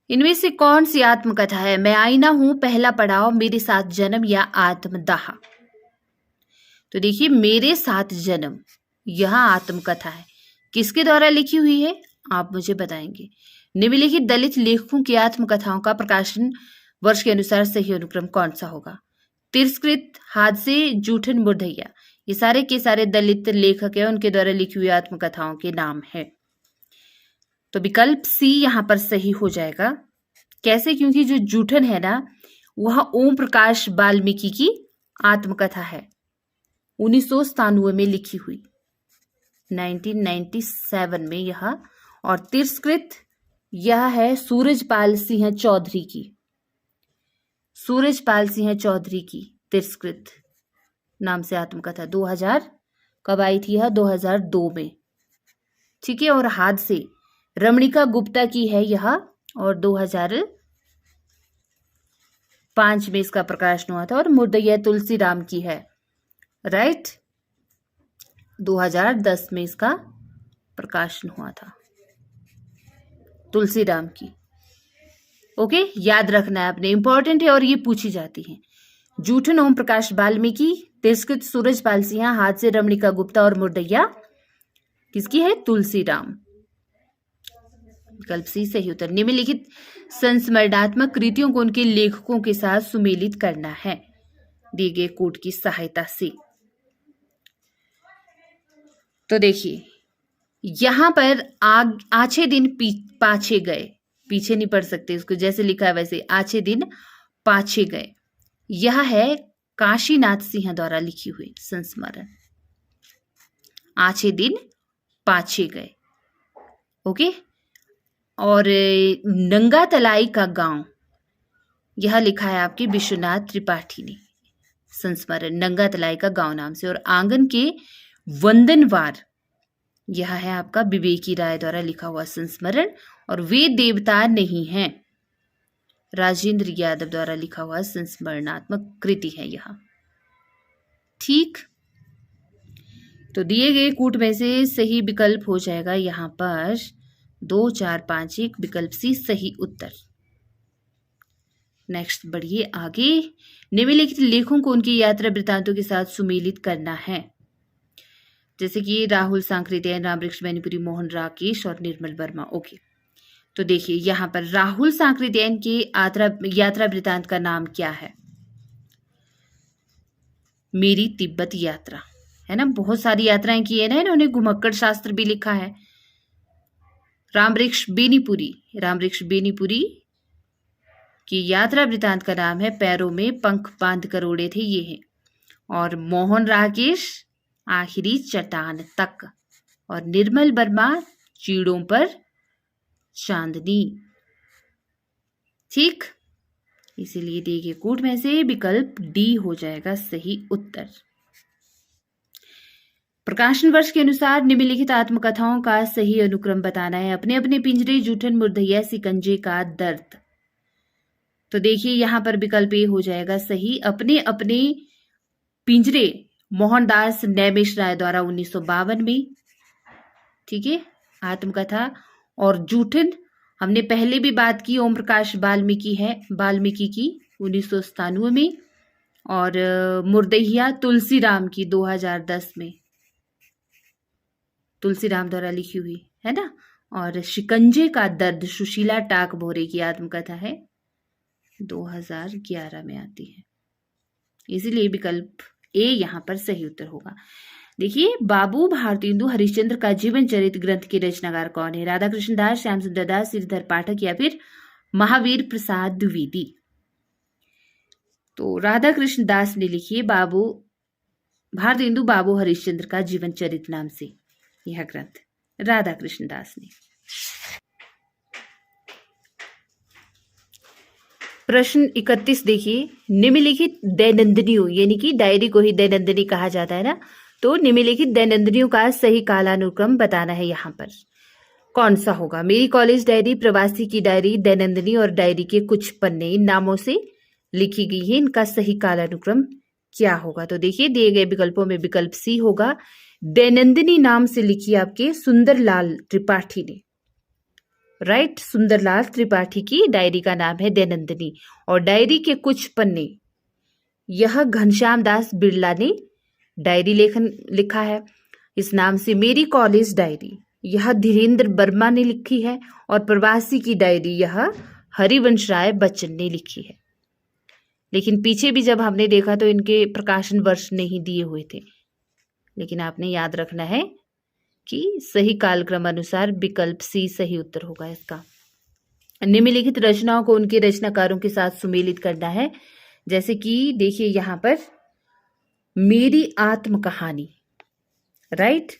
इनमें से कौन सी आत्मकथा है? मैं आईना हूं, पहला पड़ाव, मेरे साथ जन्म, या आत्मदाह? तो देखिए, मेरे साथ जन्म यह आत्मकथा है। किसके द्वारा लिखी हुई है आप मुझे बताएंगे। निम्नलिखित दलित लेखकों की आत्मकथाओं का प्रकाशन वर्ष के अनुसार सही अनुक्रम कौन सा होगा? तिरस्कृत, हादसे, जूठन, मुर्दैया, ये सारे के सारे दलित लेखक है, उनके द्वारा लिखी हुई आत्मकथाओं के नाम है। तो विकल्प सी यहां पर सही हो जाएगा। कैसे? क्योंकि जो जूठन है ना, वह ओम प्रकाश वाल्मीकि की आत्मकथा है, 1997 में लिखी हुई, 1997 में यह। और तिरस्कृत यह है सूरजपाल सिंह चौधरी की, सूरजपाल सिंह चौधरी की तिरस्कृत नाम से आत्मकथा। 2000 कब आई थी? यह 2002 में। ठीक है। और हादसे रमणिका गुप्ता की है यह, और 2005 में इसका प्रकाशन हुआ था। और मुर्दैया तुलसीराम की है, राइट, 2010 में इसका प्रकाशन हुआ था, तुलसीराम की। ओके, याद रखना है आपने, इंपॉर्टेंट है और ये पूछी जाती है। जूठन ओम प्रकाश वाल्मीकि, तिरस्कृत सूरजपाल सिंह, हादसे रमणिका गुप्ता, और मुर्दैया किसकी है? तुलसीराम। विकल्प सी सही उत्तर। निम्नलिखित संस्मरणात्मक कृतियों को उनके लेखकों के साथ सुमेलित करना है दिए गए कोड की सहायता से। तो देखिए, यहां पर आछे दिन पाछे गए, पीछे नहीं पढ़ सकते इसको, जैसे लिखा है वैसे, आछे दिन पाछे गए, यह है काशीनाथ सिंह द्वारा लिखी हुई संस्मरण। आछे दिन पाछे गए। ओके। और नंगा तलाई का गांव, यह लिखा है आपके विश्वनाथ त्रिपाठी ने, संस्मरण नंगा तलाई का गांव नाम से। और आंगन के वंदनवार, यह है आपका विवेकी राय द्वारा लिखा हुआ संस्मरण। और वे देवता नहीं हैं, राजेंद्र यादव द्वारा लिखा हुआ संस्मरणात्मक कृति है यह। ठीक। तो दिए गए कूट में से सही विकल्प हो जाएगा यहाँ पर 2, 4, 5, 1, विकल्प सी सही उत्तर। नेक्स्ट बढ़िए आगे। निम्नलिखित लेखों को उनकी यात्रा वृत्तांतों के साथ सुमेलित करना है, जैसे कि राहुल सांकृत्यायन, रामवृक्ष बेनीपुरी, मोहन राकेश और निर्मल वर्मा। ओके, तो देखिए यहाँ पर राहुल सांकृत्यायन के यात्रा वृत्तांत का नाम क्या है? मेरी तिब्बत यात्रा है ना। बहुत सारी यात्राएं की है ना इन्होंने, घुमक्कड़ शास्त्र भी लिखा है। रामवृक्ष बेनीपुरी की यात्रा वृत्तांत का नाम है पैरों में पंख बांध कर उड़े थे, ये है। और मोहन राकेश आखिरी चट्टान तक। और निर्मल वर्मा चीड़ों पर चांदनी। ठीक, इसीलिए दिए गए कोड में से विकल्प डी हो जाएगा सही उत्तर। प्रकाशन वर्ष के अनुसार निम्नलिखित आत्मकथाओं का सही अनुक्रम बताना है। अपने अपने पिंजरे, जूठन, मुर्दैया, सिकंजे का दर्द। तो देखिए यहां पर विकल्प ए हो जाएगा सही। अपने अपने पिंजरे मोहनदास नैमिष राय द्वारा 1952 में, ठीक है, आत्मकथा। और जूठन हमने पहले भी बात की, ओम प्रकाश वाल्मीकि की 1997 में। और मुर्दैया तुलसीराम की 2010 में, तुलसीराम द्वारा लिखी हुई है ना। और शिकंजे का दर्द सुशीला टाक भोरे की आत्मकथा है, 2011 में आती है। इसीलिए विकल्प ए यहां पर सही उत्तर होगा। देखिए, बाबू भारतेंदु हरिश्चंद्र का जीवन चरित्र ग्रंथ के रचनाकार कौन है? राधा कृष्ण दास, श्याम सुंदर दास, श्रीधर पाठक या फिर महावीर प्रसाद द्विवेदी। तो राधा कृष्ण दास ने लिखी है भारतेंदु बाबू हरिश्चंद्र का जीवन चरित्र नाम से यह ग्रंथ, राधा कृष्ण दास ने। प्रश्न 31 देखिए, निम्नलिखित दैनंदिनियों, यानी कि डायरी को ही दैनंदिनी कहा जाता है ना, तो निम्नलिखित दैनंदिनियों का सही कालानुक्रम बताना है। यहाँ पर कौन सा होगा? मेरी कॉलेज डायरी, प्रवासी की डायरी, दैनंदिनी और डायरी के कुछ पन्ने इन नामों से लिखी गई है। इनका सही कालानुक्रम क्या होगा? तो देखिए दिए गए विकल्पों में विकल्प सी होगा। दैनंदिनी नाम से लिखी आपके सुंदरलाल त्रिपाठी ने, राइट, सुंदरलाल त्रिपाठी की डायरी का नाम है दैनंदिनी। और डायरी के कुछ पन्ने, यह घनश्याम दास बिरला ने डायरी लेखन लिखा है इस नाम से। मेरी कॉलेज डायरी, यह धीरेन्द्र वर्मा ने लिखी है। और प्रवासी की डायरी, यह हरिवंश राय बच्चन ने लिखी है। लेकिन पीछे भी जब हमने देखा तो इनके प्रकाशन वर्ष नहीं दिए हुए थे, लेकिन आपने याद रखना है कि सही कालक्रम अनुसार विकल्प सी सही उत्तर होगा इसका। निम्नलिखित रचनाओं को उनके रचनाकारों के साथ सुमेलित करना है। जैसे कि देखिए यहां पर मेरी आत्म कहानी, राइट,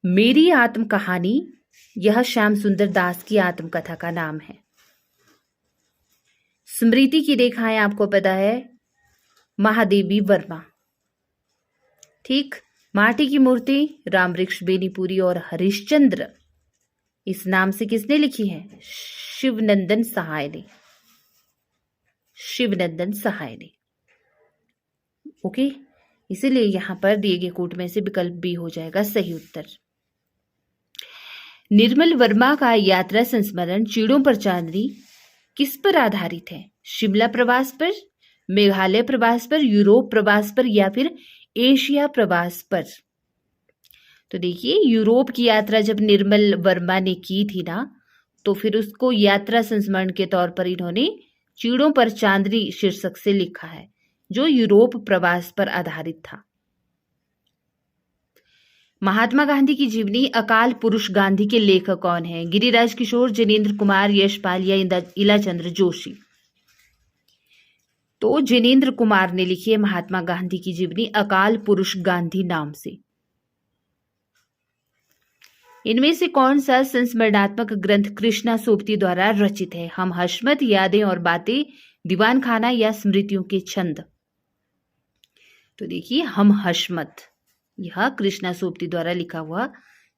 मेरी आत्म कहानी, यह श्याम सुंदर दास की आत्मकथा का नाम है। स्मृति की रेखाएं आपको पता है महादेवी वर्मा, ठीक। माटी की मूर्ति रामवृक्ष बेनीपुरी। और हरिश्चंद्र इस नाम से किसने लिखी है? शिवनंदन सहाय ने, शिवनंदन सहाय ने। ओके, इसीलिए यहां पर दिए गए कोड में से विकल्प बी हो जाएगा सही उत्तर। निर्मल वर्मा का यात्रा संस्मरण चीड़ों पर चांदनी किस पर आधारित है? शिमला प्रवास पर, मेघालय प्रवास पर, यूरोप प्रवास पर या फिर एशिया प्रवास पर? तो देखिए, यूरोप की यात्रा जब निर्मल वर्मा ने की थी ना, तो फिर उसको यात्रा संस्मरण के तौर पर इन्होंने चीड़ों पर चांदनी शीर्षक से लिखा है, जो यूरोप प्रवास पर आधारित था। महात्मा गांधी की जीवनी अकाल पुरुष गांधी के लेखक कौन है? गिरिराज किशोर, जिनेंद्र कुमार, यशपाल या इलाचंद्र जोशी? तो जिनेंद्र कुमार ने लिखी है महात्मा गांधी की जीवनी अकाल पुरुष गांधी नाम से। इनमें से कौन सा संस्मरणात्मक ग्रंथ कृष्णा सोबती द्वारा रचित है? हम हशमत, यादें और बातें, दीवान खाना या स्मृतियों के छंद? तो देखिए, हम हशमत, यह कृष्णा सोबती द्वारा लिखा हुआ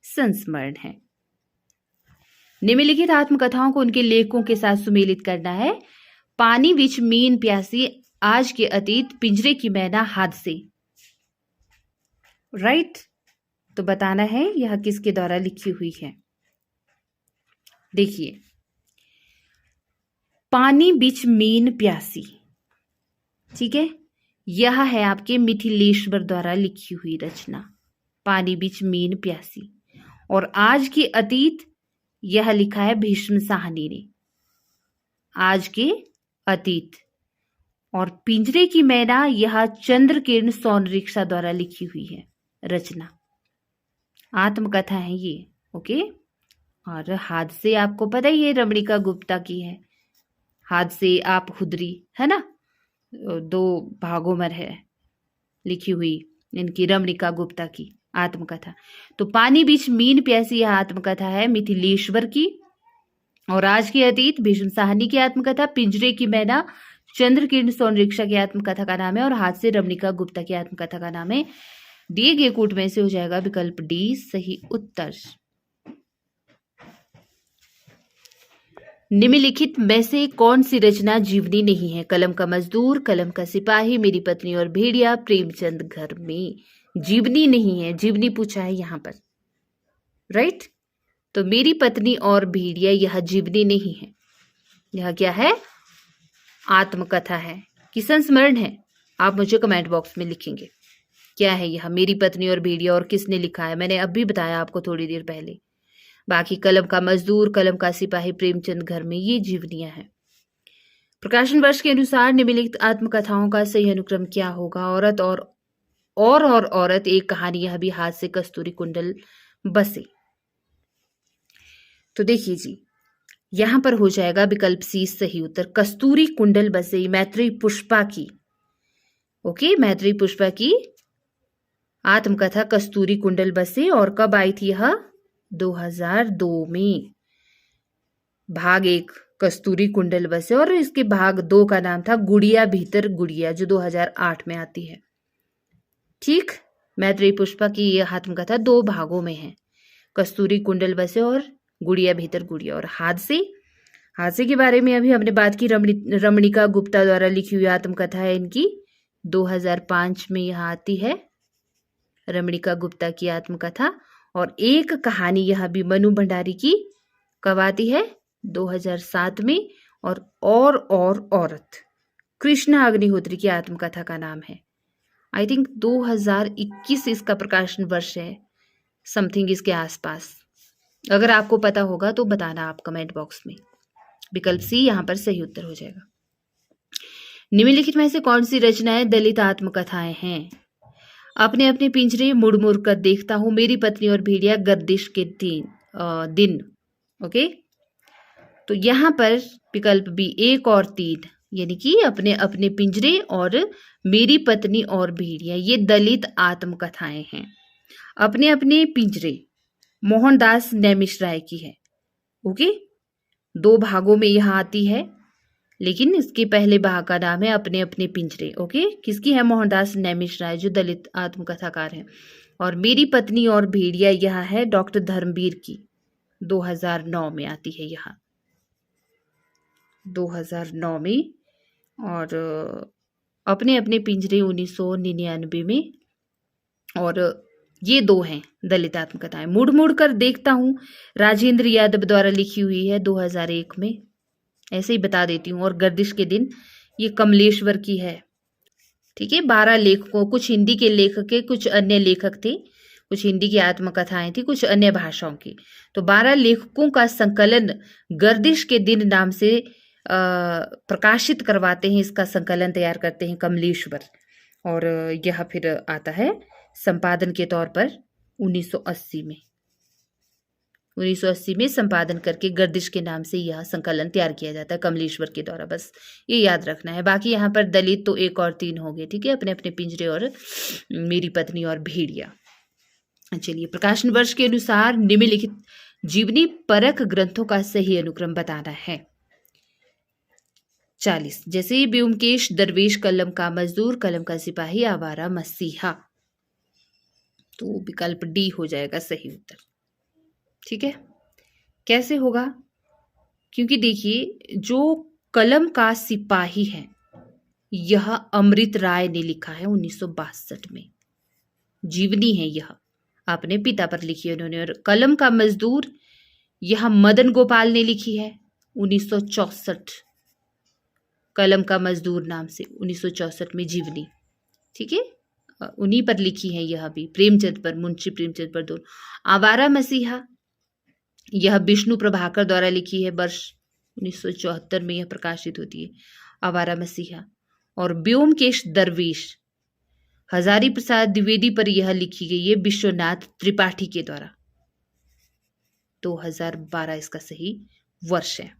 संस्मरण है। निम्नलिखित आत्मकथाओं को उनके लेखकों के साथ सुमेलित करना है। पानी विच मीन प्यासी, आज के अतीत, पिंजरे की मैना, हादसे, राइट। तो बताना है यह किसके द्वारा लिखी हुई है। देखिए, पानी बिच मीन प्यासी, ठीक है, यह है आपके मिथिलेश्वर द्वारा लिखी हुई रचना, पानी बिच मीन प्यासी। और आज के अतीत, यह लिखा है भीष्म साहनी ने, आज के अतीत। और पिंजरे की मैना, यह चंद्रकिरण सोनरिक्शा द्वारा लिखी हुई है रचना, आत्मकथा है ये। ओके, और हादसे आपको पता ही है रमणिका गुप्ता की है, हादसे आप खुदरी, है ना, 2 भागों में है लिखी हुई इनकी रमणिका गुप्ता की आत्मकथा। तो पानी बीच मीन प्यासी यह आत्मकथा है मिथिलेश्वर की। और आज की अतीत भीष्म साहनी की आत्मकथा, पिंजरे की मैना चंद्रकिरण सोनरिक्षा की आत्मकथा का नाम है और हाथ से रमणिका गुप्ता की आत्मकथा का नाम है। दिए गए कोट में से हो जाएगा विकल्प डी सही उत्तर। निम्नलिखित में से कौन सी रचना जीवनी नहीं है? कलम का मजदूर, कलम का सिपाही, मेरी पत्नी और भेड़िया, प्रेमचंद घर में। जीवनी नहीं है, जीवनी पूछा है यहां पर, राइट। तो मेरी पत्नी और भेड़िया यह जीवनी नहीं है, यह क्या है? आत्मकथा है कि संस्मरण है? आप मुझे कमेंट बॉक्स में लिखेंगे क्या है यह मेरी पत्नी और भेड़िया और किसने लिखा है। मैंने अभी बताया आपको थोड़ी देर पहले। बाकी कलम का मजदूर, कलम का सिपाही, प्रेमचंद घर में, ये जीवनियां हैं। प्रकाशन वर्ष के अनुसार निम्नलिखित आत्मकथाओं का सही अनुक्रम क्या होगा? औरत और औरत एक कहानी, यह भी हाथ से कस्तूरी कुंडल बसे। तो देखिए जी, यहां पर हो जाएगा विकल्प सी सही उत्तर। कस्तूरी कुंडल बसे मैत्रेयी पुष्पा की, ओके, मैत्रेयी पुष्पा की आत्मकथा कस्तूरी कुंडल बसे। और कब आई थी यह? 2002 में। भाग 1 कस्तूरी कुंडल बसे और इसके भाग 2 का नाम था गुड़िया भीतर गुड़िया, जो 2008 में आती है। ठीक, मैत्रेयी पुष्पा की यह आत्मकथा 2 भागों में है, कस्तूरी कुंडल बसे और गुड़िया भीतर गुड़िया। और हादसे के बारे में अभी हमने बात की। रमणिका गुप्ता द्वारा लिखी हुई आत्मकथा है इनकी, 2005 में यह आती है रमणिका गुप्ता की आत्मकथा। और एक कहानी यह भी मनु भंडारी की, कब आती है? 2007 में। और औरत कृष्णा अग्निहोत्री की आत्मकथा का नाम है, आई थिंक 2021 इसका प्रकाशन वर्ष है, समथिंग इसके आसपास। अगर आपको पता होगा तो बताना आप कमेंट बॉक्स में। विकल्प सी यहां पर सही उत्तर हो जाएगा। निम्नलिखित में से कौन सी रचनाएं दलित आत्मकथाएं हैं? अपने अपने पिंजरे मुड़ मुड़ कर देखता हूं, मेरी पत्नी और भेड़िया, गर्दिश के दिन। ओके, तो यहां पर विकल्प बी 1 और 3, यानी कि अपने अपने पिंजरे और मेरी पत्नी और भेड़िया, ये दलित आत्मकथाएं हैं। अपने अपने पिंजरे मोहनदास नैमिषराय की है, ओके, 2 भागों में यह आती है, लेकिन इसके पहले भाग का नाम है अपने अपने पिंजरे। ओके, किसकी है? मोहनदास नैमिषराय, जो दलित आत्मकथाकार हैं। और मेरी पत्नी और भेड़िया यह है डॉक्टर धर्मवीर की, 2009 में आती है यह, 2009 में। और अपने अपने पिंजरे 1999 में। और ये 2 हैं दलित आत्मकथाएं। मुड़ मुड़ कर देखता हूं राजेंद्र यादव द्वारा लिखी हुई है, 2001 में, ऐसे ही बता देती हूँ। और गर्दिश के दिन ये कमलेश्वर की है। ठीक है, 12 लेखकों, कुछ हिंदी के लेखक के, कुछ अन्य लेखक थे, कुछ हिंदी की आत्मकथाएं थी, कुछ अन्य भाषाओं की। तो 12 लेखकों का संकलन गर्दिश के दिन नाम से प्रकाशित करवाते हैं, इसका संकलन तैयार करते हैं कमलेश्वर। और यह फिर आता है संपादन के तौर पर 1980 में। 1980 में संपादन करके गर्दिश के नाम से यह संकलन तैयार किया जाता है कमलेश्वर के द्वारा, बस ये याद रखना है। बाकी यहाँ पर दलित तो 1 और 3 हो गए, ठीक है, अपने अपने पिंजरे और मेरी पत्नी और भेड़िया। चलिए, प्रकाशन वर्ष के अनुसार निम्नलिखित जीवनी परक ग्रंथों का सही अनुक्रम बताना है। 40, जैसे ब्योमकेश दरवेश, कलम का मजदूर, कलम का सिपाही, आवारा मसीहा। तो विकल्प डी हो जाएगा सही उत्तर। ठीक है, कैसे होगा? क्योंकि देखिए, जो कलम का सिपाही है यह अमृत राय ने लिखा है 1962 में, जीवनी है यह, अपने पिता पर लिखी है उन्होंने। और कलम का मजदूर यह मदन गोपाल ने लिखी है 1964, कलम का मजदूर नाम से 1964 में जीवनी, ठीक है, उन्हीं पर लिखी है यह भी, प्रेमचंद पर, मुंशी प्रेमचंद पर दोनों। आवारा मसीहा यह विष्णु प्रभाकर द्वारा लिखी है, वर्ष 1974 में यह प्रकाशित होती है, आवारा मसीहा। और ब्योमकेश दरवेश हजारी प्रसाद द्विवेदी पर यह लिखी गई है विश्वनाथ त्रिपाठी के द्वारा, 2012 इसका सही वर्ष है।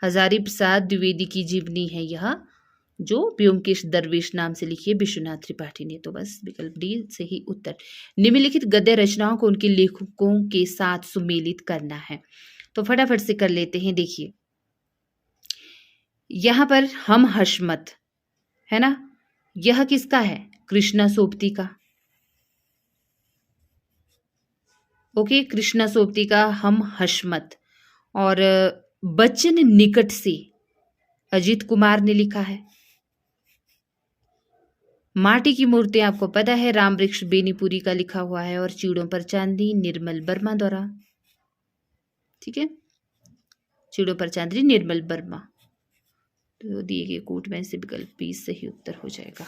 हजारी प्रसाद द्विवेदी की जीवनी है यह, जो ब्योमकेश दरवेश नाम से लिखी है विश्वनाथ त्रिपाठी ने। तो बस विकल्प डी सही उत्तर। निम्नलिखित गद्य रचनाओं को उनके लेखकों के साथ सुमेलित करना है। तो फटाफट से कर लेते हैं। देखिए यहां पर हम हशमत है ना, यह किसका है? कृष्णा सोबती का। ओके, कृष्णा सोबती का हम हशमत। और बच्चन निकट से अजीत कुमार ने लिखा है। माटी की मूर्ति आपको पता है राम वृक्ष बेनीपुरी का लिखा हुआ है। और चीड़ों पर चांदी निर्मल वर्मा द्वारा। ठीक है, चीड़ों पर चांदी निर्मल वर्मा। तो दिए गए कोट में से विकल्प बी सही उत्तर हो जाएगा।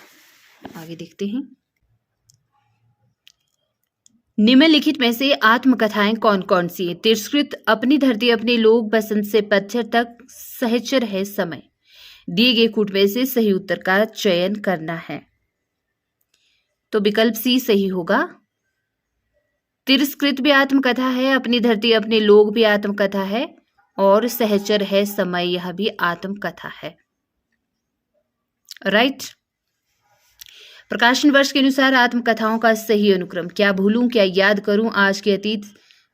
आगे देखते हैं। निम्नलिखित में से आत्मकथाएं कौन कौन सी हैं? तिरस्कृत, अपनी धरती अपने लोग, बसंत से पतझड़ तक, सहचर है समय। दिए गए कूट में से सही उत्तर का चयन करना है। तो विकल्प सी सही होगा। तिरस्कृत भी आत्मकथा है, अपनी धरती अपने लोग भी आत्मकथा है, और सहचर है समय यह भी आत्मकथा है। राइट। प्रकाशन वर्ष के अनुसार आत्मकथाओं का सही अनुक्रम। क्या भूलूं क्या याद करूं, आज के अतीत,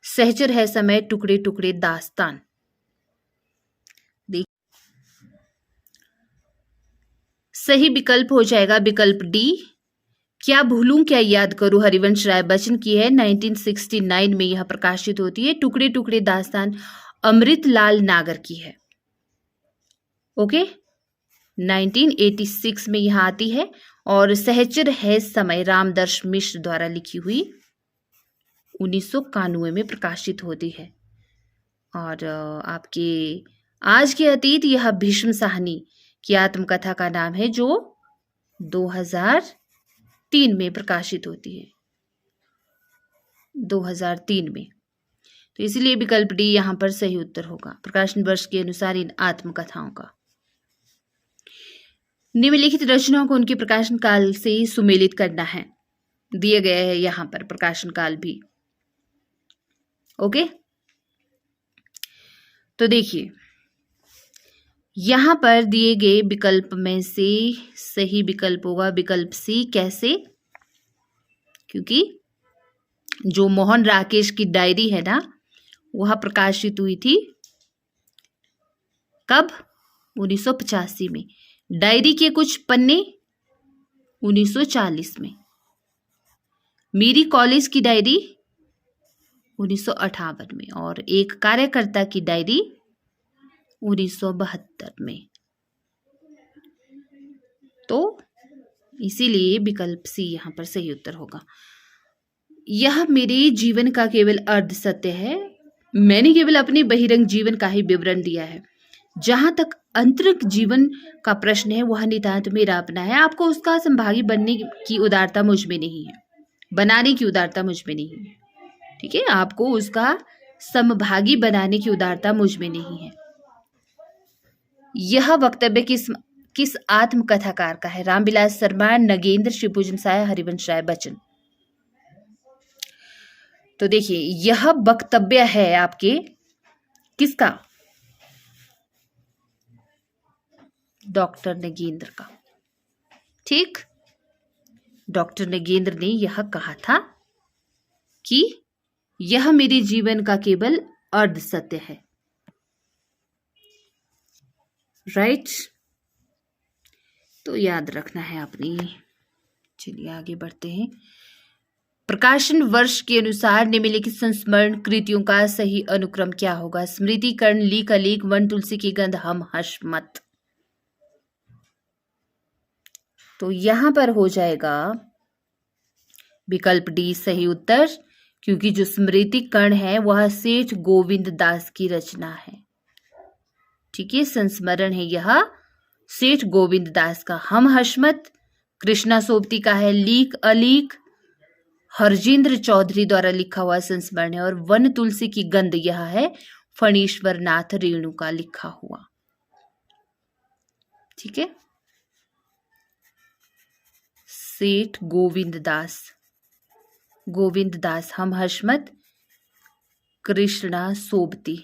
सहचर है समय, टुकड़े टुकड़े दास्तान। सही विकल्प हो जाएगा विकल्प डी। क्या भूलूं क्या याद करूं हरिवंश राय बच्चन की है, 1969 में यह प्रकाशित होती है। टुकड़े टुकड़े दास्तान अमृतलाल नागर की है। ओके, 1986 में यह आती है। और सहचर है समय रामदर्श मिश्र द्वारा लिखी हुई 1991 में प्रकाशित होती है। और आपके आज के अतीत यह भीष्म साहनी की आत्मकथा का नाम है, जो 2003 में प्रकाशित होती है, 2003 में। तो इसलिए विकल्प डी यहां पर सही उत्तर होगा, प्रकाशन वर्ष के अनुसार इन आत्मकथाओं का। निम्नलिखित रचनाओं को उनके प्रकाशन काल से सुमेलित करना है। दिए गए हैं यहां पर प्रकाशन काल भी। ओके, तो देखिए यहां पर दिए गए विकल्प में से सही विकल्प होगा विकल्प सी। कैसे? क्योंकि जो मोहन राकेश की डायरी है ना, वह प्रकाशित हुई थी कब? 1985 में। डायरी के कुछ पन्ने 1940 में। मेरी कॉलेज की डायरी 1958 में। और एक कार्यकर्ता की डायरी 1972 में। तो इसीलिए विकल्प सी यहां पर सही उत्तर होगा। यह मेरे जीवन का केवल अर्ध सत्य है, मैंने केवल अपने बहिरंग जीवन का ही विवरण दिया है। जहां तक आंतरिक जीवन का प्रश्न है, वह नितांत मेरा अपना है। आपको उसका संभागी बनने की उदारता मुझ में नहीं है, बनाने की उदारता मुझ में नहीं है। ठीक है, आपको उसका समभागी बनाने की उदारता मुझ में नहीं है। यह वक्तव्य किस आत्मकथाकार का है? रामविलास शर्मा, नगेंद्र, शिवभोजन साय, हरिवंश राय बच्चन। तो देखिए यह वक्तव्य है आपके किसका? डॉक्टर नगेंद्र का। ठीक, डॉक्टर नगेंद्र ने यह कहा था कि यह मेरे जीवन का केवल अर्ध सत्य है। राइट, तो याद रखना है अपनी। चलिए आगे बढ़ते हैं। प्रकाशन वर्ष के अनुसार निम्नलिखित संस्मरण कृतियों का सही अनुक्रम क्या होगा? स्मृतिकरण, लीक अलीक, वन तुलसी की गंध, हम हशमत। तो यहां पर हो जाएगा विकल्प डी सही उत्तर, क्योंकि जो स्मृतिकरण है वह सेठ गोविंद दास की रचना है। ठीक है, संस्मरण है यह सेठ गोविंद दास का। हम हशमत कृष्णा सोबती का है। लीक अलीक हरजिंद्र चौधरी द्वारा लिखा हुआ संस्मरण है। और वन तुलसी की गंध यह है फणीश्वर नाथ रेणु का लिखा हुआ। ठीक है, सेठ गोविंद दास हम हशमत कृष्णा सोबती,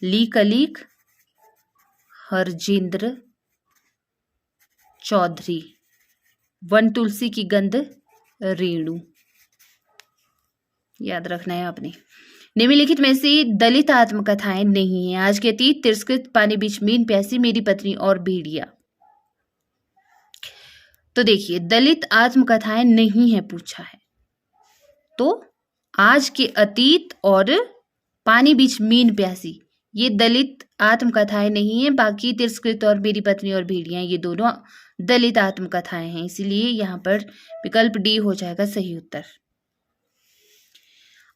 लीक अलीक हरजिंद्र चौधरी, वन तुलसी की गंध रेणु, याद रखना है आपने। निम्नलिखित में से दलित आत्मकथाएं नहीं है। आज के अतीत, तिरस्कृत, पानी बीच मीन प्यासी, मेरी पत्नी और भेड़िया। तो देखिए, दलित आत्मकथाएं नहीं है पूछा है, तो आज के अतीत और पानी बीच मीन प्यासी ये दलित आत्मकथाएं नहीं है। बाकी तिरस्कृत और मेरी पत्नी और भेड़िया ये दोनों दलित आत्मकथाएं हैं, इसलिए यहाँ पर विकल्प डी हो जाएगा सही उत्तर।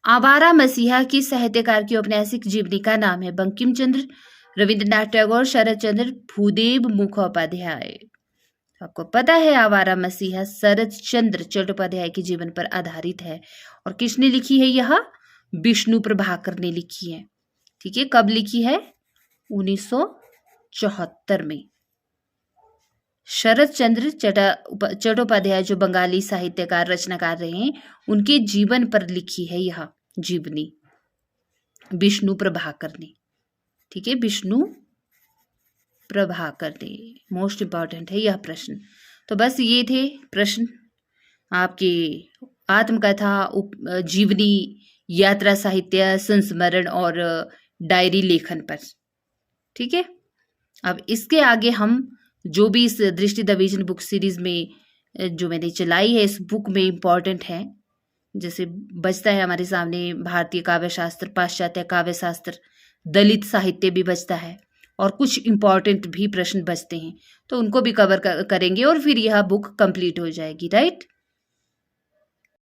आवारा मसीहा किस साहित्यकार की औपन्यासिक जीवनी का नाम है? बंकिम चंद्र, रविंद्रनाथ टैगोर, शरद चंद्र, भूदेव मुखोपाध्याय। आपको पता है आवारा मसीहा शरद चंद्र चट्टोपाध्याय के जीवन पर आधारित है। और किसने लिखी है यह? विष्णु प्रभाकर ने लिखी है। ठीक है, कब लिखी है? 1974 में। शरद चंद्र चट्टोपाध्याय जो बंगाली साहित्यकार रचनाकार रहे हैं, उनके जीवन पर लिखी है यह जीवनी विष्णु प्रभाकर ने। ठीक है, विष्णु प्रभाकर ने। मोस्ट इंपॉर्टेंट है यह प्रश्न। तो बस ये थे प्रश्न आपके आत्मकथा, जीवनी, यात्रा साहित्य, संस्मरण और डायरी लेखन पर। ठीक है, अब इसके आगे हम जो भी इस दृष्टि द विजन बुक सीरीज में जो मैंने चलाई है, इस बुक में इम्पॉर्टेंट है, जैसे बचता है हमारे सामने भारतीय काव्य शास्त्र, पाश्चात्य काव्य शास्त्र, दलित साहित्य भी बचता है और कुछ इम्पॉर्टेंट भी प्रश्न बचते हैं, तो उनको भी कवर करेंगे और फिर यह बुक कंप्लीट हो जाएगी। राइट।